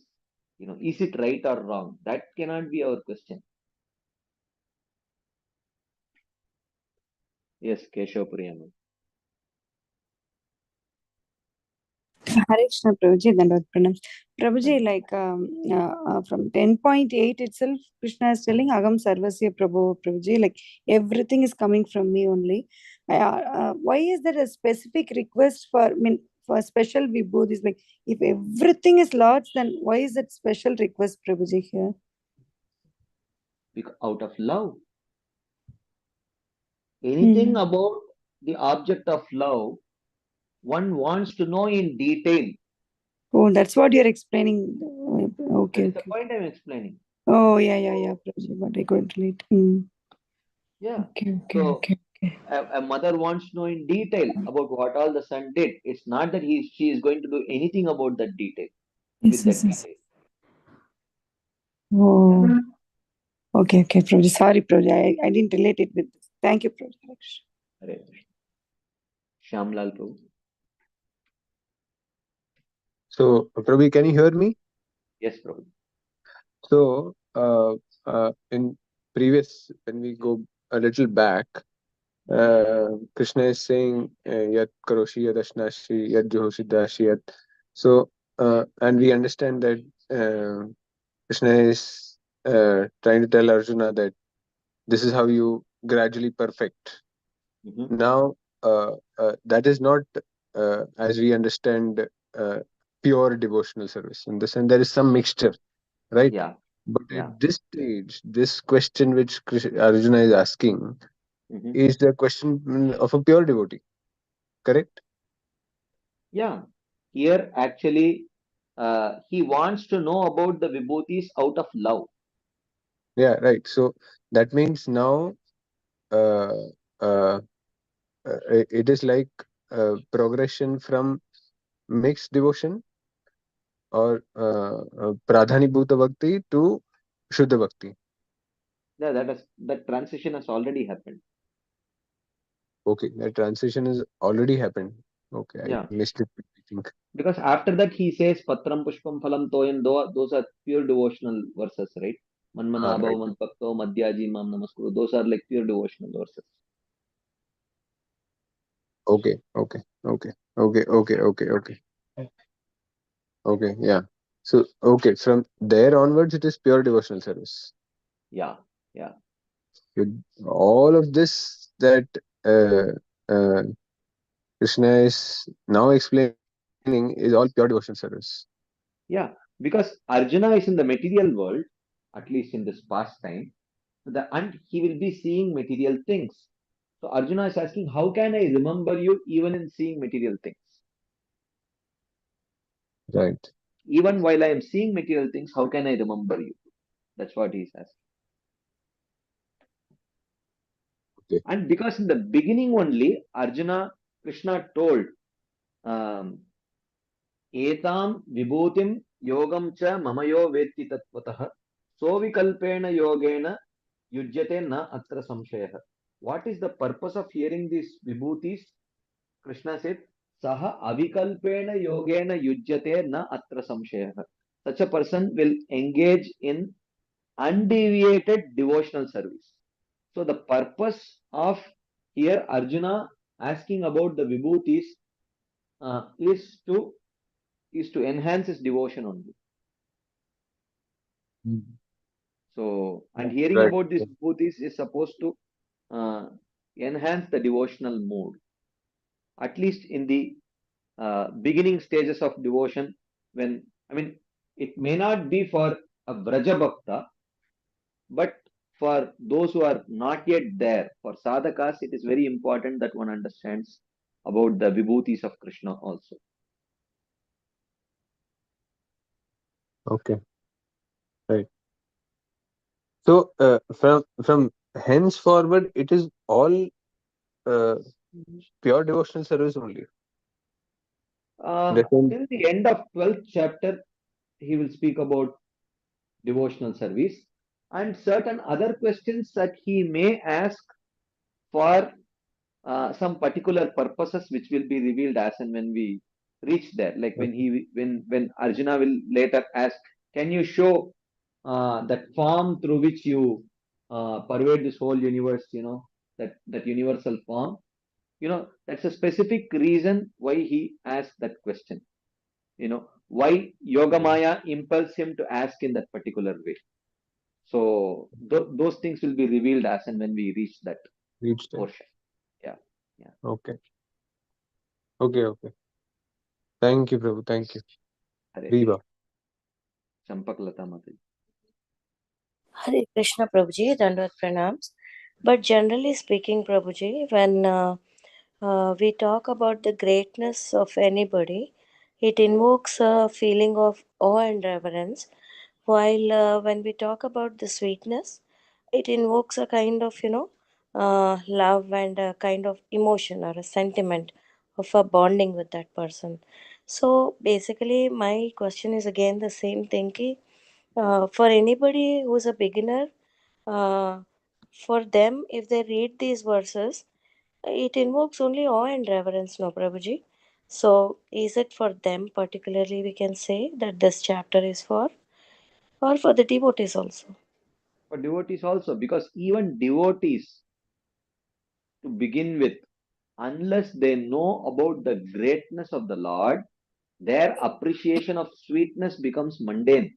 Is it right or wrong? That cannot be our question. Yes, Keshav Priyama. Hare Krishna, Prabhuji, Dandavad Pranam. Prabhuji, from 10.8 itself, Krishna is telling Agam Sarvasya Prabhu, Prabhuji, like everything is coming from me only. Why is there a specific request for special vibhutis? Like, if everything is Lord's, then why is it special request, Prabhuji, here? Because out of love. Anything about the object of love, one wants to know in detail. Oh, that's what you're explaining. Okay. That is the point I'm explaining. Oh, yeah, Prabhuji, but I couldn't relate. Yeah. Okay. A mother wants to know in detail about what all the son did. It's not that she is going to do anything about that detail. Yes. Detail. Oh. Yeah. Okay, Prabhuji. Sorry, Prabhuji. I didn't relate it with this. Thank you, Prabhuji. Hare Krishna. Shyamlal Prabhu. So, Prabhu, can you hear me? Yes, Prabhu. So, in previous, when we go a little back, Krishna is saying, Yat Karoshi Yat Ashnashi Yat Johosidashi Yat. So, and we understand that Krishna is trying to tell Arjuna that this is how you gradually perfect. Mm-hmm. Now, that is not, as we understand, pure devotional service. In the sense, there is some mixture, right? Yeah. But at this stage, this question which Arjuna is asking is the question of a pure devotee, correct? Yeah. Here, actually, he wants to know about the vibhutis out of love. Yeah, right. So that means now it is like progression from mixed devotion or Pradhanibhuta Bhakti to Shuddha Bhakti. Yeah, that transition has already happened. Okay, that transition has already happened. Okay, Yeah. I missed it, I think. Because after that he says Patram Pushpam Phalam Toyam, those are pure devotional verses, right? Manmana Right. Bhava Manpakto Madhyaji Mam Namaskuru. Those are like pure devotional verses. Okay, okay, okay, okay, okay, okay, okay. Okay, yeah. So, okay, from there onwards, it is pure devotional service. Yeah, yeah. With all of this that uh, uh, Krishna is now explaining is all pure devotional service. Yeah, because Arjuna is in the material world, at least in this past time, and he will be seeing material things. So Arjuna is asking, how can I remember you even in seeing material things? Right. Even while I am seeing material things, how can I remember you? That's what he's asking. Okay. And because in the beginning only, Krishna told, Etam vibhutim yogam cha mamayo vetti tatvatah sovikalpena yogena yujyate na atra samshayah. What is the purpose of hearing these vibhutis? Krishna said, Saha avikalpena yogena yujyate na atra samshayah. Such a person will engage in undeviated devotional service. So the purpose of here Arjuna asking about the vibhutis is to enhance his devotion only. So, and hearing Right. about these vibhutis is supposed to enhance the devotional mood, at least in the beginning stages of devotion. When, I mean, it may not be for a Vraja Bhakta, but for those who are not yet there, for sadhakas, it is very important that one understands about the vibhutis of Krishna also. Okay. Right. So, from henceforward, it is all pure devotional service only. Till the end of 12th chapter, he will speak about devotional service and certain other questions that he may ask for some particular purposes, which will be revealed as and when we reach there. Like when Arjuna will later ask, can you show that form through which you pervade this whole universe? That universal form. That's a specific reason why he asked that question. Why Yogamaya impels him to ask in that particular way. So those things will be revealed as and when we reach that portion. Yeah. Okay. Okay. Thank you, Prabhu. Thank you. Viva. Champaklata Mataji. Hare Krishna Prabhuji, Dandavat Pranams. But generally speaking, Prabhuji, when we talk about the greatness of anybody, it invokes a feeling of awe and reverence. While when we talk about the sweetness, it invokes a kind of, love and a kind of emotion or a sentiment of a bonding with that person. So basically, my question is again the same thing. For anybody who's a beginner, uh, for them, if they read these verses, it invokes only awe and reverence, no, Prabhuji? So, is it for them particularly we can say that this chapter is for, or for the devotees also? For devotees also, because even devotees, to begin with, unless they know about the greatness of the Lord, their appreciation of sweetness becomes mundane.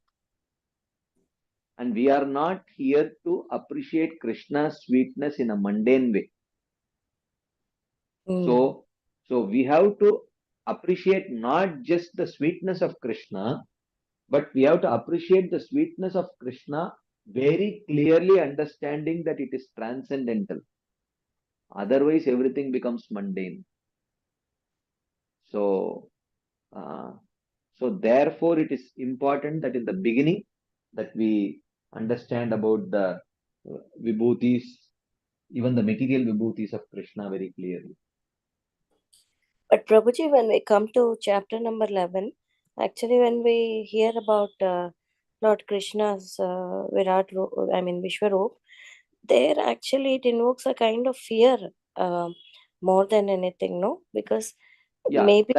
And we are not here to appreciate Krishna's sweetness in a mundane way. So we have to appreciate not just the sweetness of Krishna, but we have to appreciate the sweetness of Krishna very clearly understanding that it is transcendental. Otherwise, everything becomes mundane. So, therefore, it is important that in the beginning that we understand about the vibhutis, even the material vibhutis of Krishna very clearly. But Prabhuji, when we come to chapter number 11, Actually, when we hear about Lord Krishna's Vishwaroop, there actually it invokes a kind of fear more than anything, no? Because Yeah, maybe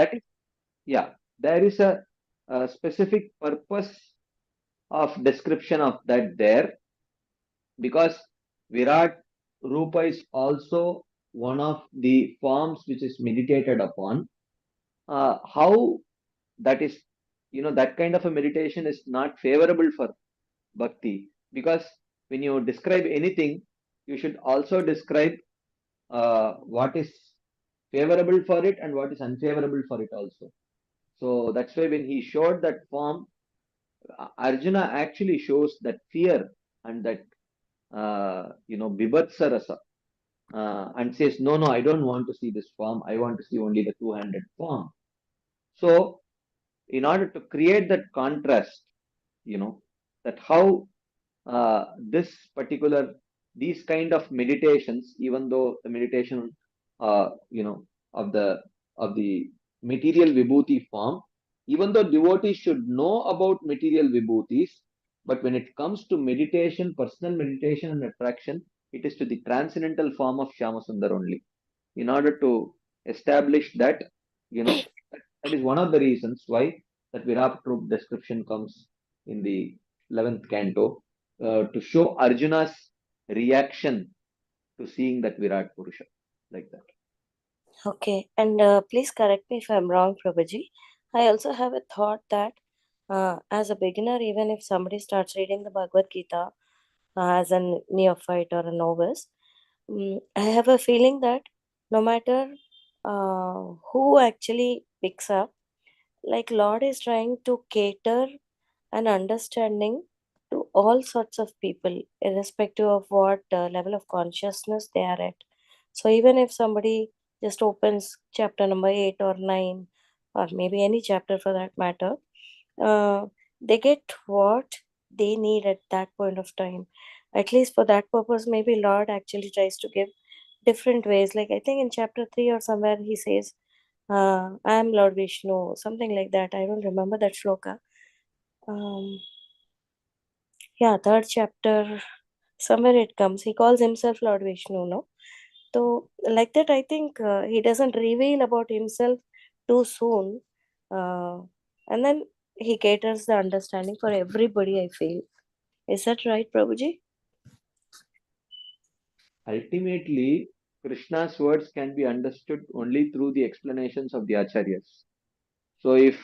there is a specific purpose of description of that there, because Virat Rupa is also one of the forms which is meditated upon. How that is, that kind of a meditation is not favorable for bhakti, because when you describe anything, you should also describe what is favorable for it and what is unfavorable for it also. So that's why when he showed that form, Arjuna actually shows that fear and that Bibhatsa rasa, and says, no, I don't want to see this form. I want to see only the two-handed form. So in order to create that contrast, that how this particular, these kind of meditations, even though the meditation, of the material vibhuti form, even though devotees should know about material vibhutis, but when it comes to meditation, personal meditation and attraction, it is to the transcendental form of Shyamasundar only. In order to establish that, that is one of the reasons why that Virat Rup description comes in the 11th canto, to show Arjuna's reaction to seeing that Virat Purusha, like that. okay. And please correct me if I'm wrong, Prabhuji. I also have a thought that as a beginner, even if somebody starts reading the Bhagavad Gita as a neophyte or a novice, I have a feeling that no matter who actually picks up, like Lord is trying to cater an understanding to all sorts of people, irrespective of what level of consciousness they are at. So even if somebody just opens chapter number 8 or 9, or maybe any chapter for that matter, uh, they get what they need at that point of time. At least for that purpose, maybe Lord actually tries to give different ways. Like I think in chapter 3 or somewhere he says, I am Lord Vishnu, something like that. I don't remember that shloka. Um, yeah, third chapter, somewhere it comes. He calls himself Lord Vishnu, no? So, like that, I think he doesn't reveal about himself too soon. Uh, and then he caters the understanding for everybody, I feel. Is that right, Prabhuji? Ultimately, Krishna's words can be understood only through the explanations of the Acharyas. So if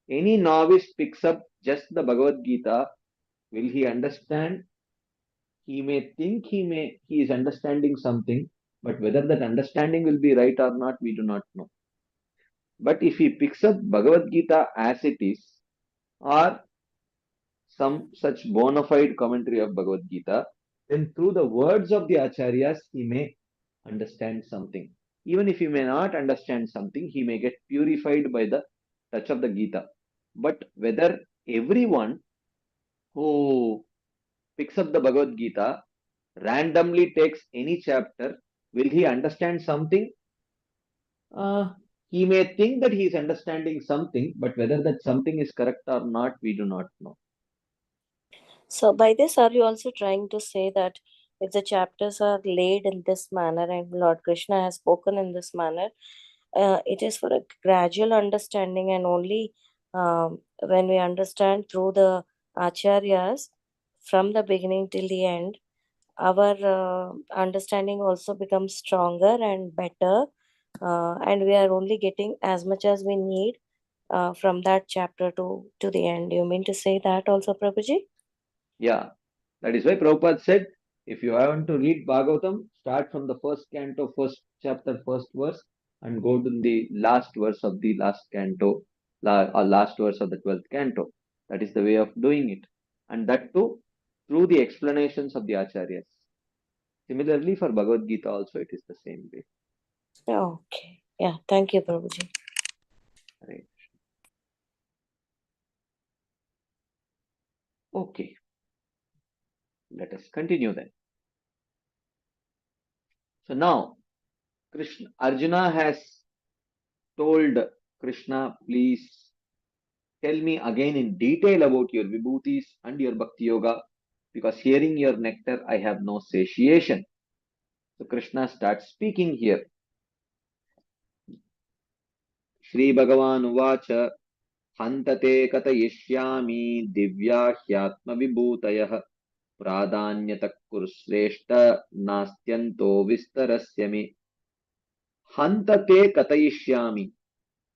any novice picks up just the Bhagavad Gita, will he understand? He may think he is understanding something, but whether that understanding will be right or not, we do not know. But if he picks up Bhagavad Gita as it is, or some such bona fide commentary of Bhagavad Gita, then through the words of the Acharyas, he may understand something. Even if he may not understand something, he may get purified by the touch of the Gita. But whether everyone who picks up the Bhagavad Gita randomly takes any chapter, will he understand something? He may think that he is understanding something, but whether that something is correct or not, we do not know. So, by this, are you also trying to say that if the chapters are laid in this manner and Lord Krishna has spoken in this manner, it is for a gradual understanding, and only when we understand through the acharyas from the beginning till the end, our understanding also becomes stronger and better, and we are only getting as much as we need from that chapter to the end. You mean to say that also, Prabhuji? Yeah, that is why Prabhupada said, if you want to read Bhagavatam, start from the first canto, first chapter, first verse, and go to the last verse of the last canto, or last verse of the 12th canto. That is the way of doing it. And that too, through the explanations of the Acharyas. Similarly, for Bhagavad Gita also, it is the same way. Okay. Yeah. Thank you, Prabhuji. Right. Okay. Let us continue then. So now, Arjuna has told Krishna, please tell me again in detail about your vibhutis and your bhakti yoga, because hearing your nectar I have no satiation. So Krishna starts speaking here. Shri Bhagavan Uvacha Hantate Katayishyami Divya Hyatma Vibhutayah Pradanyata Kursreshta Nastyanto Vistarasyami. Hantate Katayishyami.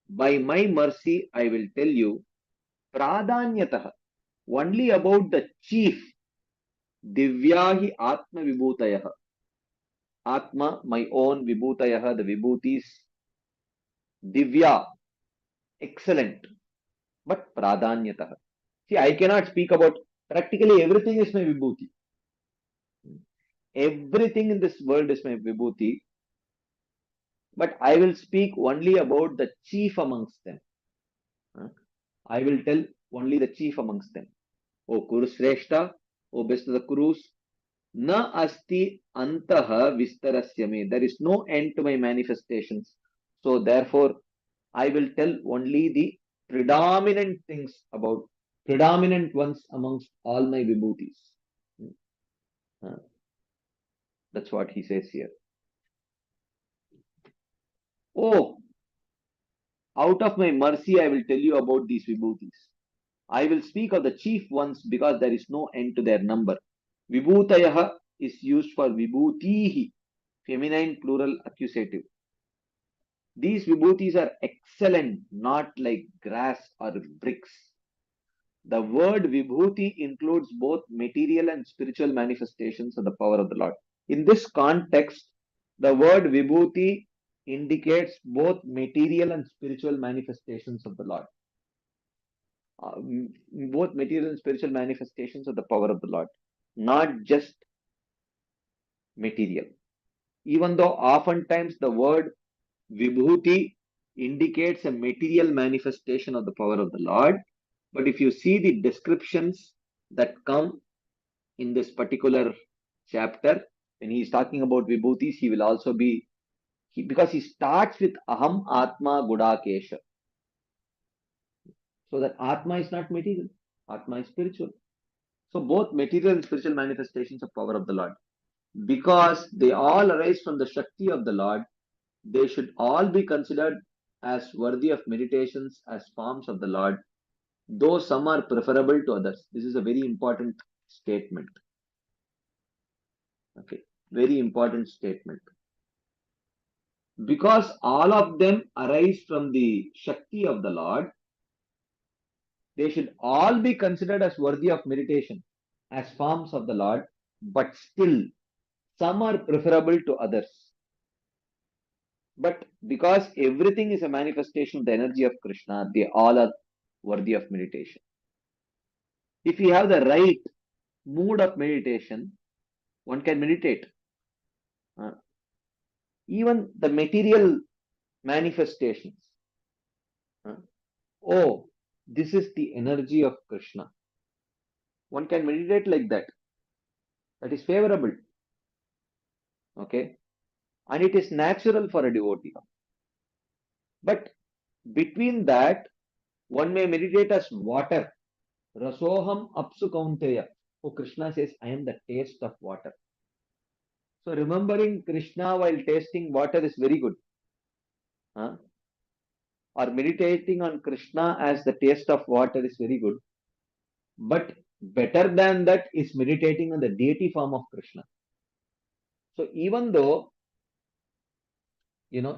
By my mercy, I will tell you Pradanyatah, only about the chief. Divyahi Atma Vibhutayah. Atma, my own Vibhutayah, the Vibhutis. Divya, excellent. But Pradanyatah. See, I cannot speak about practically everything is my Vibhuti. Everything in this world is my Vibhuti. But I will speak only about the chief amongst them. I will tell only the chief amongst them. O Kurusreshta, O best of the Kurus, na asti antaha vistarasyame. There is no end to my manifestations. So therefore, I will tell only the predominant things about predominant ones amongst all my vibhutis. That's what he says here. Oh, out of my mercy, I will tell you about these vibhutis. I will speak of the chief ones because there is no end to their number. Vibhutayaha is used for vibhutihi, feminine plural accusative. These vibhutis are excellent, not like grass or bricks. The word vibhuti includes both material and spiritual manifestations of the power of the Lord. In this context, the word vibhuti indicates both material and spiritual manifestations of the Lord. Both material and spiritual manifestations of the power of the Lord, not just material. Even though oftentimes the word vibhuti indicates a material manifestation of the power of the Lord, but if you see the descriptions that come in this particular chapter, when he is talking about vibhutis, he will also be, because he starts with Aham Atma Gudakesha. So that Atma is not material, Atma is spiritual. So both material and spiritual manifestations of power of the Lord. Because they all arise from the Shakti of the Lord, they should all be considered as worthy of meditations as forms of the Lord, though some are preferable to others. This is a very important statement. Okay, very important statement. Because all of them arise from the Shakti of the Lord, they should all be considered as worthy of meditation as forms of the Lord, but still some are preferable to others. But because everything is a manifestation of the energy of Krishna, they all are worthy of meditation. If you have the right mood of meditation, one can meditate. Even the material manifestations. Oh, this is the energy of Krishna. One can meditate like that. That is favorable. Okay. And it is natural for a devotee. But between that, one may meditate as water. Rasoham apsu kaunteya. Oh, Krishna says, I am the taste of water. So remembering Krishna while tasting water is very good. Or meditating on Krishna as the taste of water is very good. But better than that is meditating on the deity form of Krishna. So even though,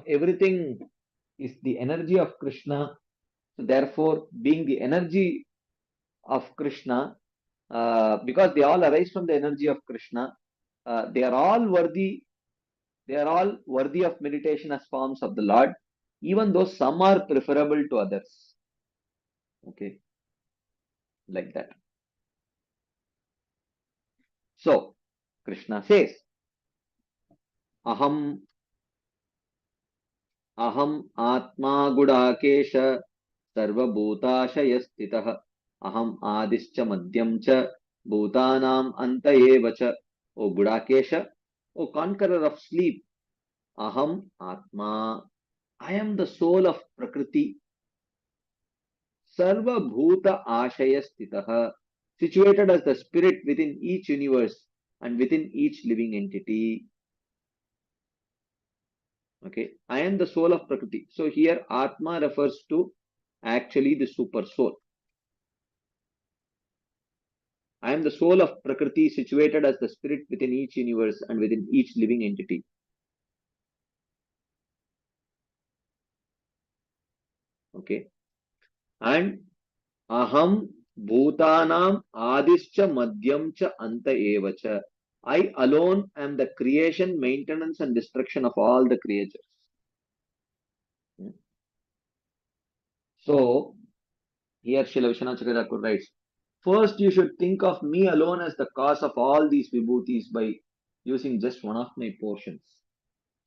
everything is the energy of Krishna, so therefore being the energy of Krishna, because they all arise from the energy of Krishna, they are all worthy of meditation as forms of the Lord, even though some are preferable to others. Okay, like that. So Krishna says, Aham Atma Gudakesha Sarvabhutashayastitah Aham Adischa Madhyamcha Bhutanam Anta Evacha. O Gudakesha, O conqueror of sleep, Aham Atma, I am the soul of Prakriti. Sarva Bhuta Ashaya Stitaha, situated as the spirit within each universe and within each living entity. Okay, I am the soul of Prakriti. So here Atma refers to actually the super soul. I am the soul of Prakriti, situated as the spirit within each universe and within each living entity. Okay, and Aham Bhutanam Adischa Madhyam cha Anta eva cha. I alone am the creation, maintenance, and destruction of all the creatures. So, here Srila Vishwanath Chakravarti writes, first you should think of me alone as the cause of all these vibhutis by using just one of my portions.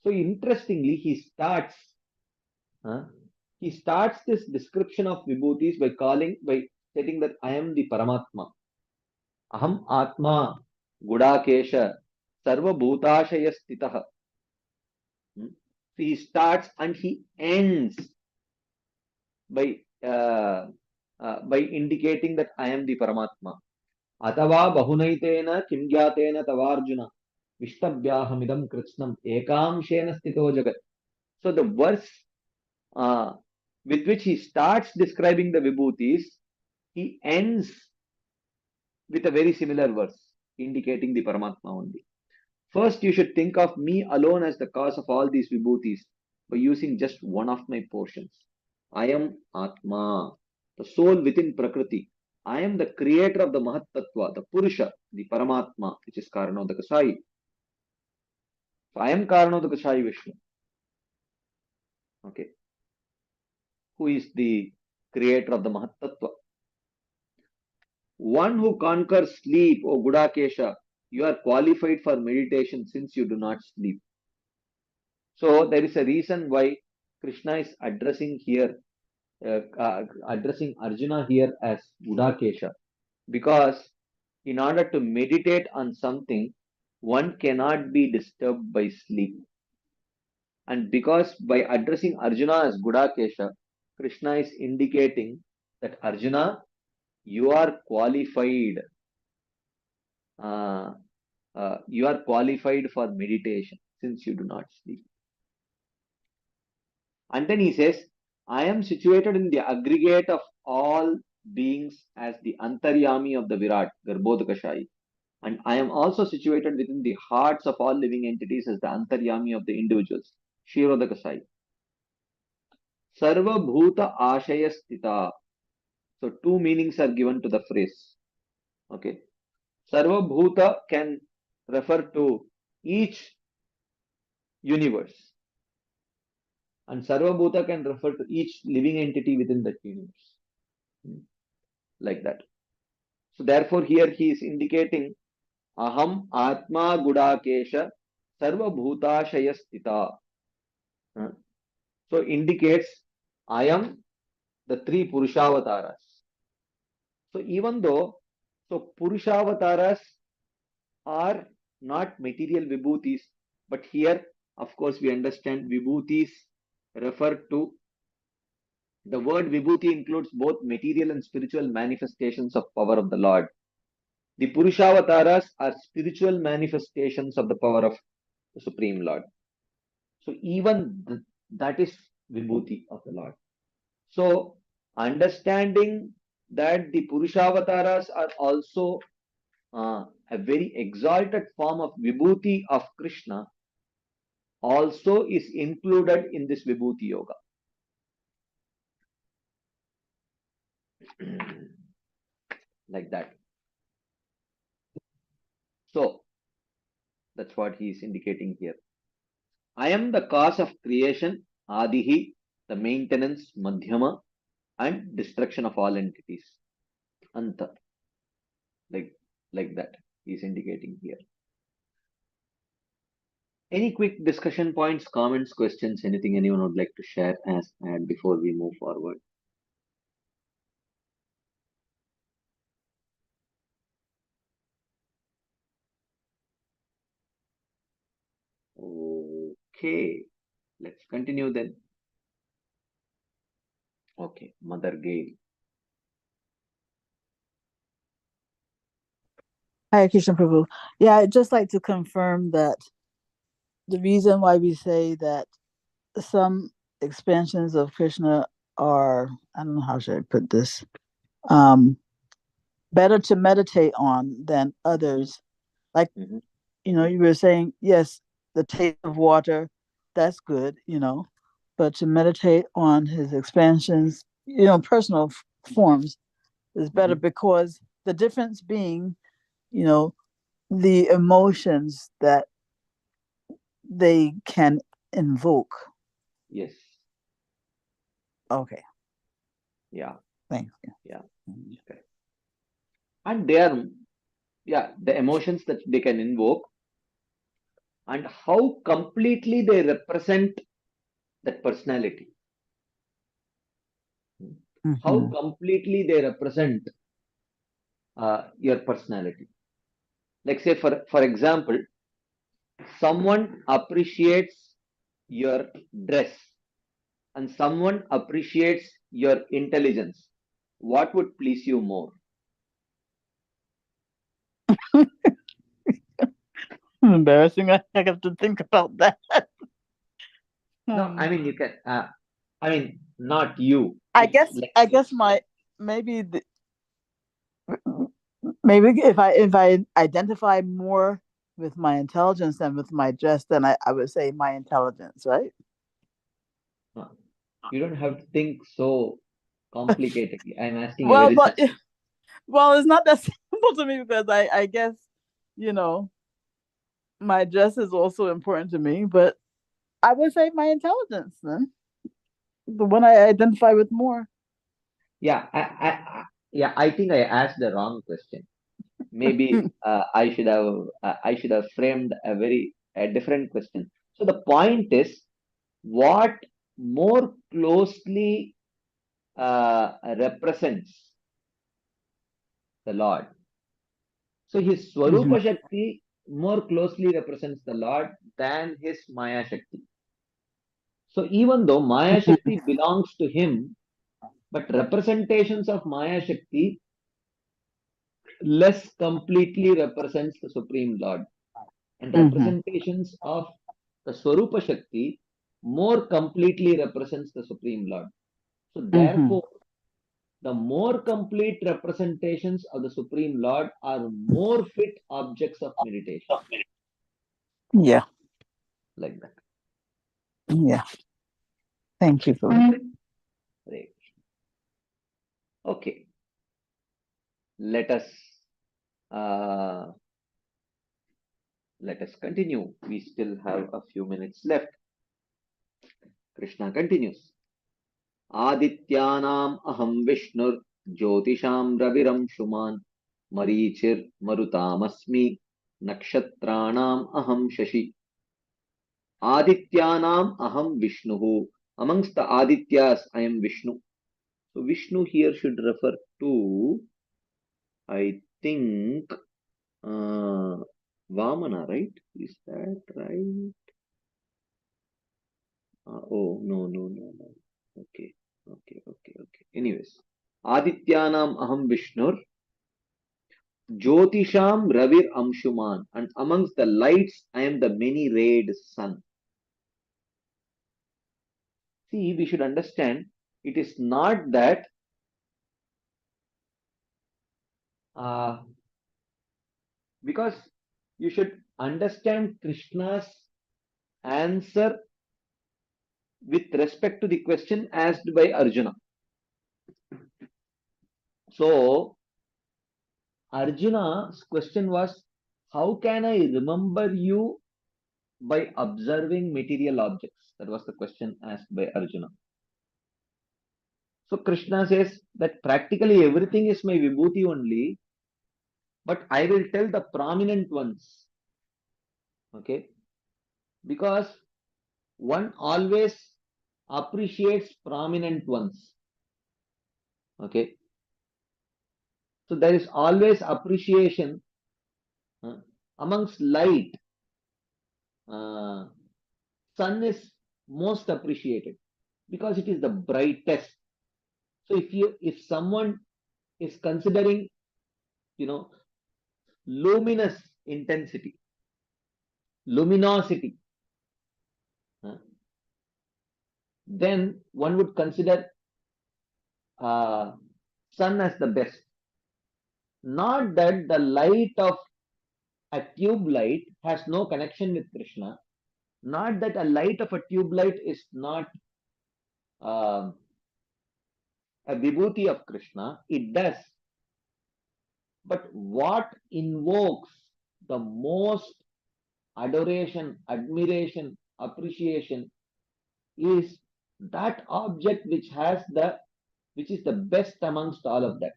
So, interestingly, uh, he starts this description of vibhutis by stating that I am the Paramatma. Aham Atma Gudakesha Sarva Bhutashaya Stitaha. So he starts and he ends by by indicating that I am the Paramatma. Atava bahunaitena kimgyatena tavarjuna vishtabhyahamidam kritsnam ekamshena stito jagat. So the verse with which he starts describing the vibhutis, he ends with a very similar verse indicating the Paramatma only. First, you should think of me alone as the cause of all these vibhutis by using just one of my portions. I am Atma, the soul within Prakriti. I am the creator of the Mahat Tattva, the Purusha, the Paramatma, which is Karanodakashayi. So I am Karanodakashayi Vishnu. Okay. Who is the creator of the Mahat Tattva? One who conquers sleep, O Gudakesha, you are qualified for meditation since you do not sleep. So there is a reason why Krishna is addressing Arjuna here as Gudakesha, because in order to meditate on something, one cannot be disturbed by sleep. And because by addressing Arjuna as Gudakesha, Krishna is indicating that Arjuna, you are qualified. You are qualified for meditation since you do not sleep. And then he says, I am situated in the aggregate of all beings as the Antaryami of the Virat, Garbhodakashayi. And I am also situated within the hearts of all living entities as the Antaryami of the individuals, Shirodakashayi. Sarva Bhuta Ashaya Stita. So two meanings are given to the phrase. Okay. Sarva Bhuta can refer to each universe. And Sarva Bhuta can refer to each living entity within that universe. Like that. So therefore here he is indicating Aham Atma Gudakesha Sarva Bhutashaya Stita. So indicates I am the three Purushavasaras. So even though Purushavasaras are not material vibhutis, but here of course we understand vibhutis refer to the word vibhuti includes both material and spiritual manifestations of power of the Lord. The Purushavasaras are spiritual manifestations of the power of the Supreme Lord. So even that is vibhuti of the Lord. So understanding that the Purushavasaras are also a very exalted form of vibhuti of Krishna also is included in this vibhuti yoga. Like that. So that's what he is indicating here. I am the cause of creation, Adihi, the maintenance, Madhyama, and destruction of all entities. Anta. Like that. He is indicating here. Any quick discussion points, comments, questions, anything anyone would like to share as and before we move forward? Okay, let's continue then. Okay, Mother Gail. Hare Krishna Prabhu. Yeah, I'd just like to confirm that the reason why we say that some expansions of Krishna are, I don't know how should I put this, better to meditate on than others. Like, Mhm. you were saying, yes, the taste of water, that's good, but to meditate on his expansions, personal forms is better because the difference being, the emotions that they can invoke. Yes. Okay, Yeah. thanks. Yeah. Okay. And they are, the emotions that they can invoke and how completely they represent that personality. How Mhm. completely they represent your personality. Like say for example, someone appreciates your dress and someone appreciates your intelligence. What would please you more? Embarrassing. I have to think about that. No, I mean you can. I mean not you. I If guess like I guess my maybe maybe if I identify more with my intelligence than with my dress, then I would say my intelligence, right? you don't have to think so complicatedly. I'm asking a Well, very but simple. well, it's not that simple to me because I guess my dress is also important to me, but I would say my intelligence then, the one I identify with more. Yeah, I think I asked the wrong question. Maybe I should have framed a different question. So the point is, what more closely represents the Lord? So his Mhm. Swarupa Shakti more closely represents the Lord than his Maya Shakti. So even though Maya Shakti belongs to him, but representations of Maya Shakti less completely represents the Supreme Lord. And Mhm. representations of the Swarupa Shakti more completely represents the Supreme Lord. So Mhm. therefore, the more complete representations of the Supreme Lord are more fit objects of meditation. Yeah. Like that. Yeah. Thank you for Right. Okay. Let us uh, continue. We still have a few minutes left. Krishna continues. Adityanam aham Vishnur Jyotisham Raviramshuman Marichir Marutamasmi Nakshatranam aham Shashi. Adityanam aham Vishnuhu. Amongst the Adityas, I am Vishnu. So Vishnu here should refer to, I think, Vamana, right? Is that right? Oh, no. Okay. Anyways, Adityanam aham Vishnur, Jyotisham Ravir Amshuman, and amongst the lights I am the many-rayed sun. See, we should understand it is not that because you should understand Krishna's answer with respect to the question asked by Arjuna. So, Arjuna's question was, how can I remember you by observing material objects? That was the question asked by Arjuna. So Krishna says that practically everything is my vibhuti only, but I will tell the prominent ones. Okay? Because one always appreciates prominent ones. Okay? So there is always appreciation amongst light. Sun is most appreciated because it is the brightest. So if someone is considering, luminous intensity, luminosity, then one would consider sun as the best. Not that the light of a tube light has no connection with Krishna. Not that a light of a tube light is not a vibhuti of Krishna. It does. But what invokes the most adoration, admiration, appreciation is that object which is the best amongst all of that.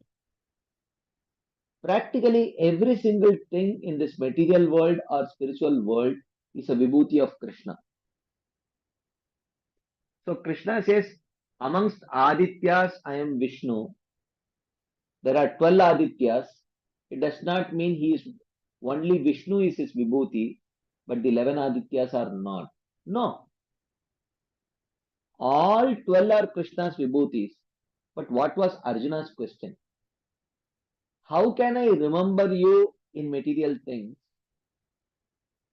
Practically every single thing in this material world or spiritual world is a vibhuti of Krishna. So Krishna says, amongst Adityas, I am Vishnu. There are 12 Adityas. It does not mean he is only Vishnu is his vibhuti, but the 11 Adityas are not. No. All 12 are Krishna's vibhutis. But what was Arjuna's question? How can I remember you in material things?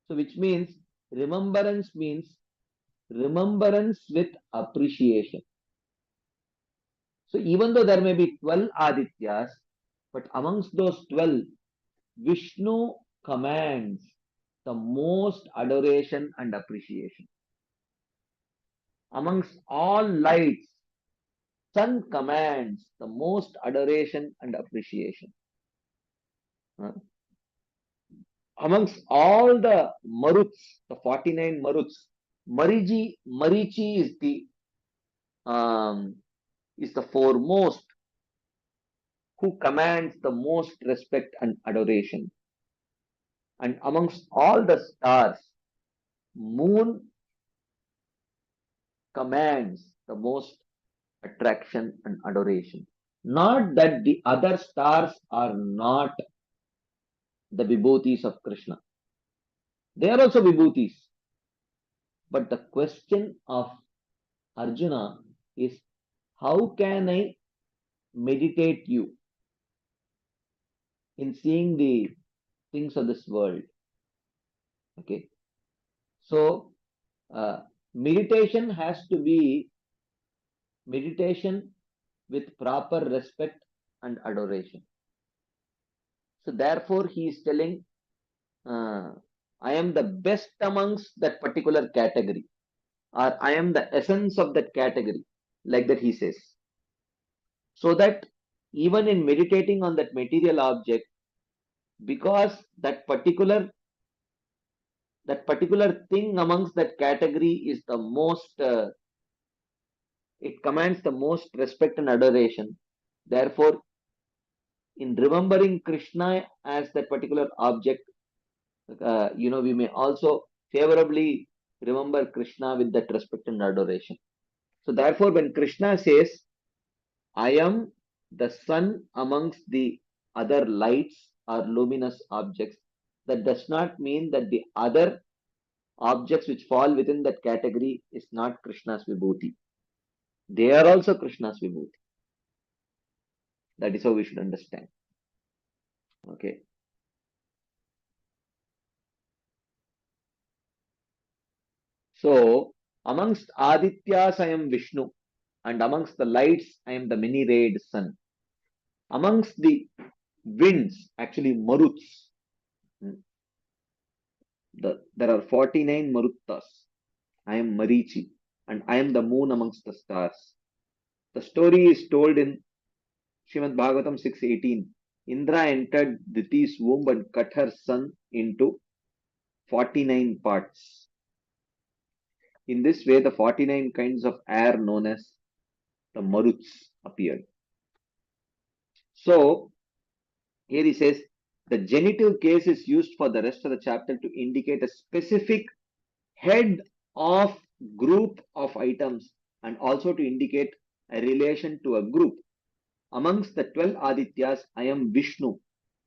So which means remembrance with appreciation. So even though there may be 12 Adityas, but amongst those 12, Vishnu commands the most adoration and appreciation. Amongst all lights, sun commands the most adoration and appreciation. Amongst all the Maruts, the 49 Maruts, Marichi is the foremost, who commands the most respect and adoration. And amongst all the stars, moon commands the most attraction and adoration. Not that the other stars are not the vibhutis of Krishna. They are also vibhutis. But the question of Arjuna is, how can I meditate you in seeing the things of this world? Okay. So, meditation has to be meditation with proper respect and adoration. So therefore he is telling, I am the best amongst that particular category, or I am the essence of that category, like that he says. So that even in meditating on that material object, because that particular thing amongst that category is the most, it commands the most respect and adoration. Therefore, in remembering Krishna as that particular object, we may also favorably remember Krishna with that respect and adoration. So therefore, when Krishna says, I am the sun amongst the other lights or luminous objects, that does not mean that the other objects which fall within that category is not Krishna's vibhuti. They are also Krishna's vibhuti. That is how we should understand. Okay. So, amongst Adityas, I am Vishnu, and amongst the lights, I am the many-rayed sun. Amongst the winds, actually Maruts, there are 49 Maruttas. I am Marichi, and I am the moon amongst the stars. The story is told in Srimad Bhagavatam 6:18. Indra entered Diti's womb and cut her son into 49 parts. In this way, the 49 kinds of air known as the Maruts appeared. So, here he says, the genitive case is used for the rest of the chapter to indicate a specific head of group of items and also to indicate a relation to a group. Amongst the 12 Adityas, I am Vishnu,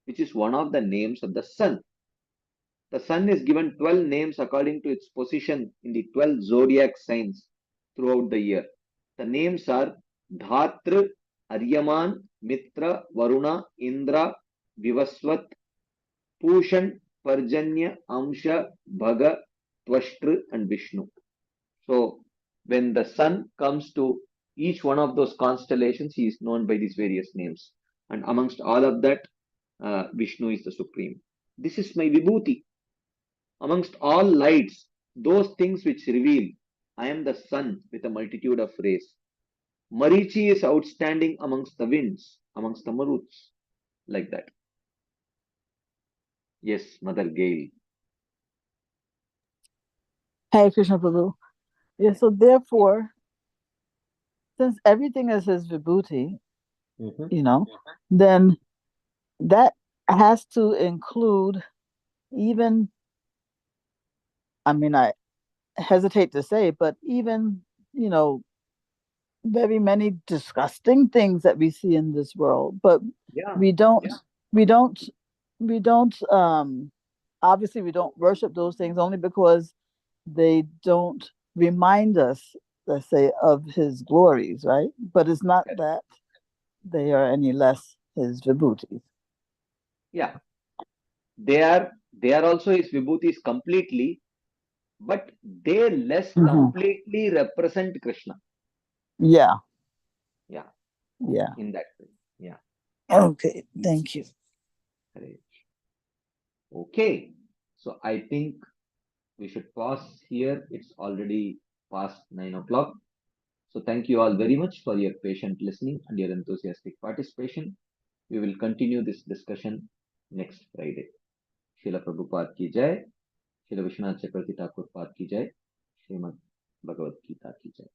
which is one of the names of the sun. The sun is given 12 names according to its position in the 12 zodiac signs throughout the year. The names are Dhatru, Aryaman, Mitra, Varuna, Indra, Vivaswat, Pushan, Parjanya, Amsha, Bhaga, Tvashtru, and Vishnu. So when the sun comes to each one of those constellations, he is known by these various names. And amongst all of that, Vishnu is the supreme. This is my vibhuti. Amongst all lights, those things which reveal, I am the sun with a multitude of rays. Marichi is outstanding amongst the winds, amongst the maruts, like that. Yes, Mother Gail. Hare Krishna Prabhu. Yeah, so therefore, since everything is his vibhuti, you know, then that has to include even, I mean, I hesitate to say, but even, you know, very many disgusting things that we see in this world, but Yeah. we don't obviously we don't worship those things only because they don't remind us, let's say, of his glories, right? But it's not that they are any less his vibhutis. Yeah. They are also his vibhutis completely, but they less completely represent Krishna. Yeah. Yeah. Yeah. In that way. Yeah. Okay. Thank you. Great. Okay. So I think we should pause here. It's already past 9 o'clock. So thank you all very much for your patient listening and your enthusiastic participation. We will continue this discussion next Friday. Srila Prabhupada ki jai. Srila Vishwanath Chakravarti Thakur Pad ki jai. Srimad Bhagavad Gita ki jai.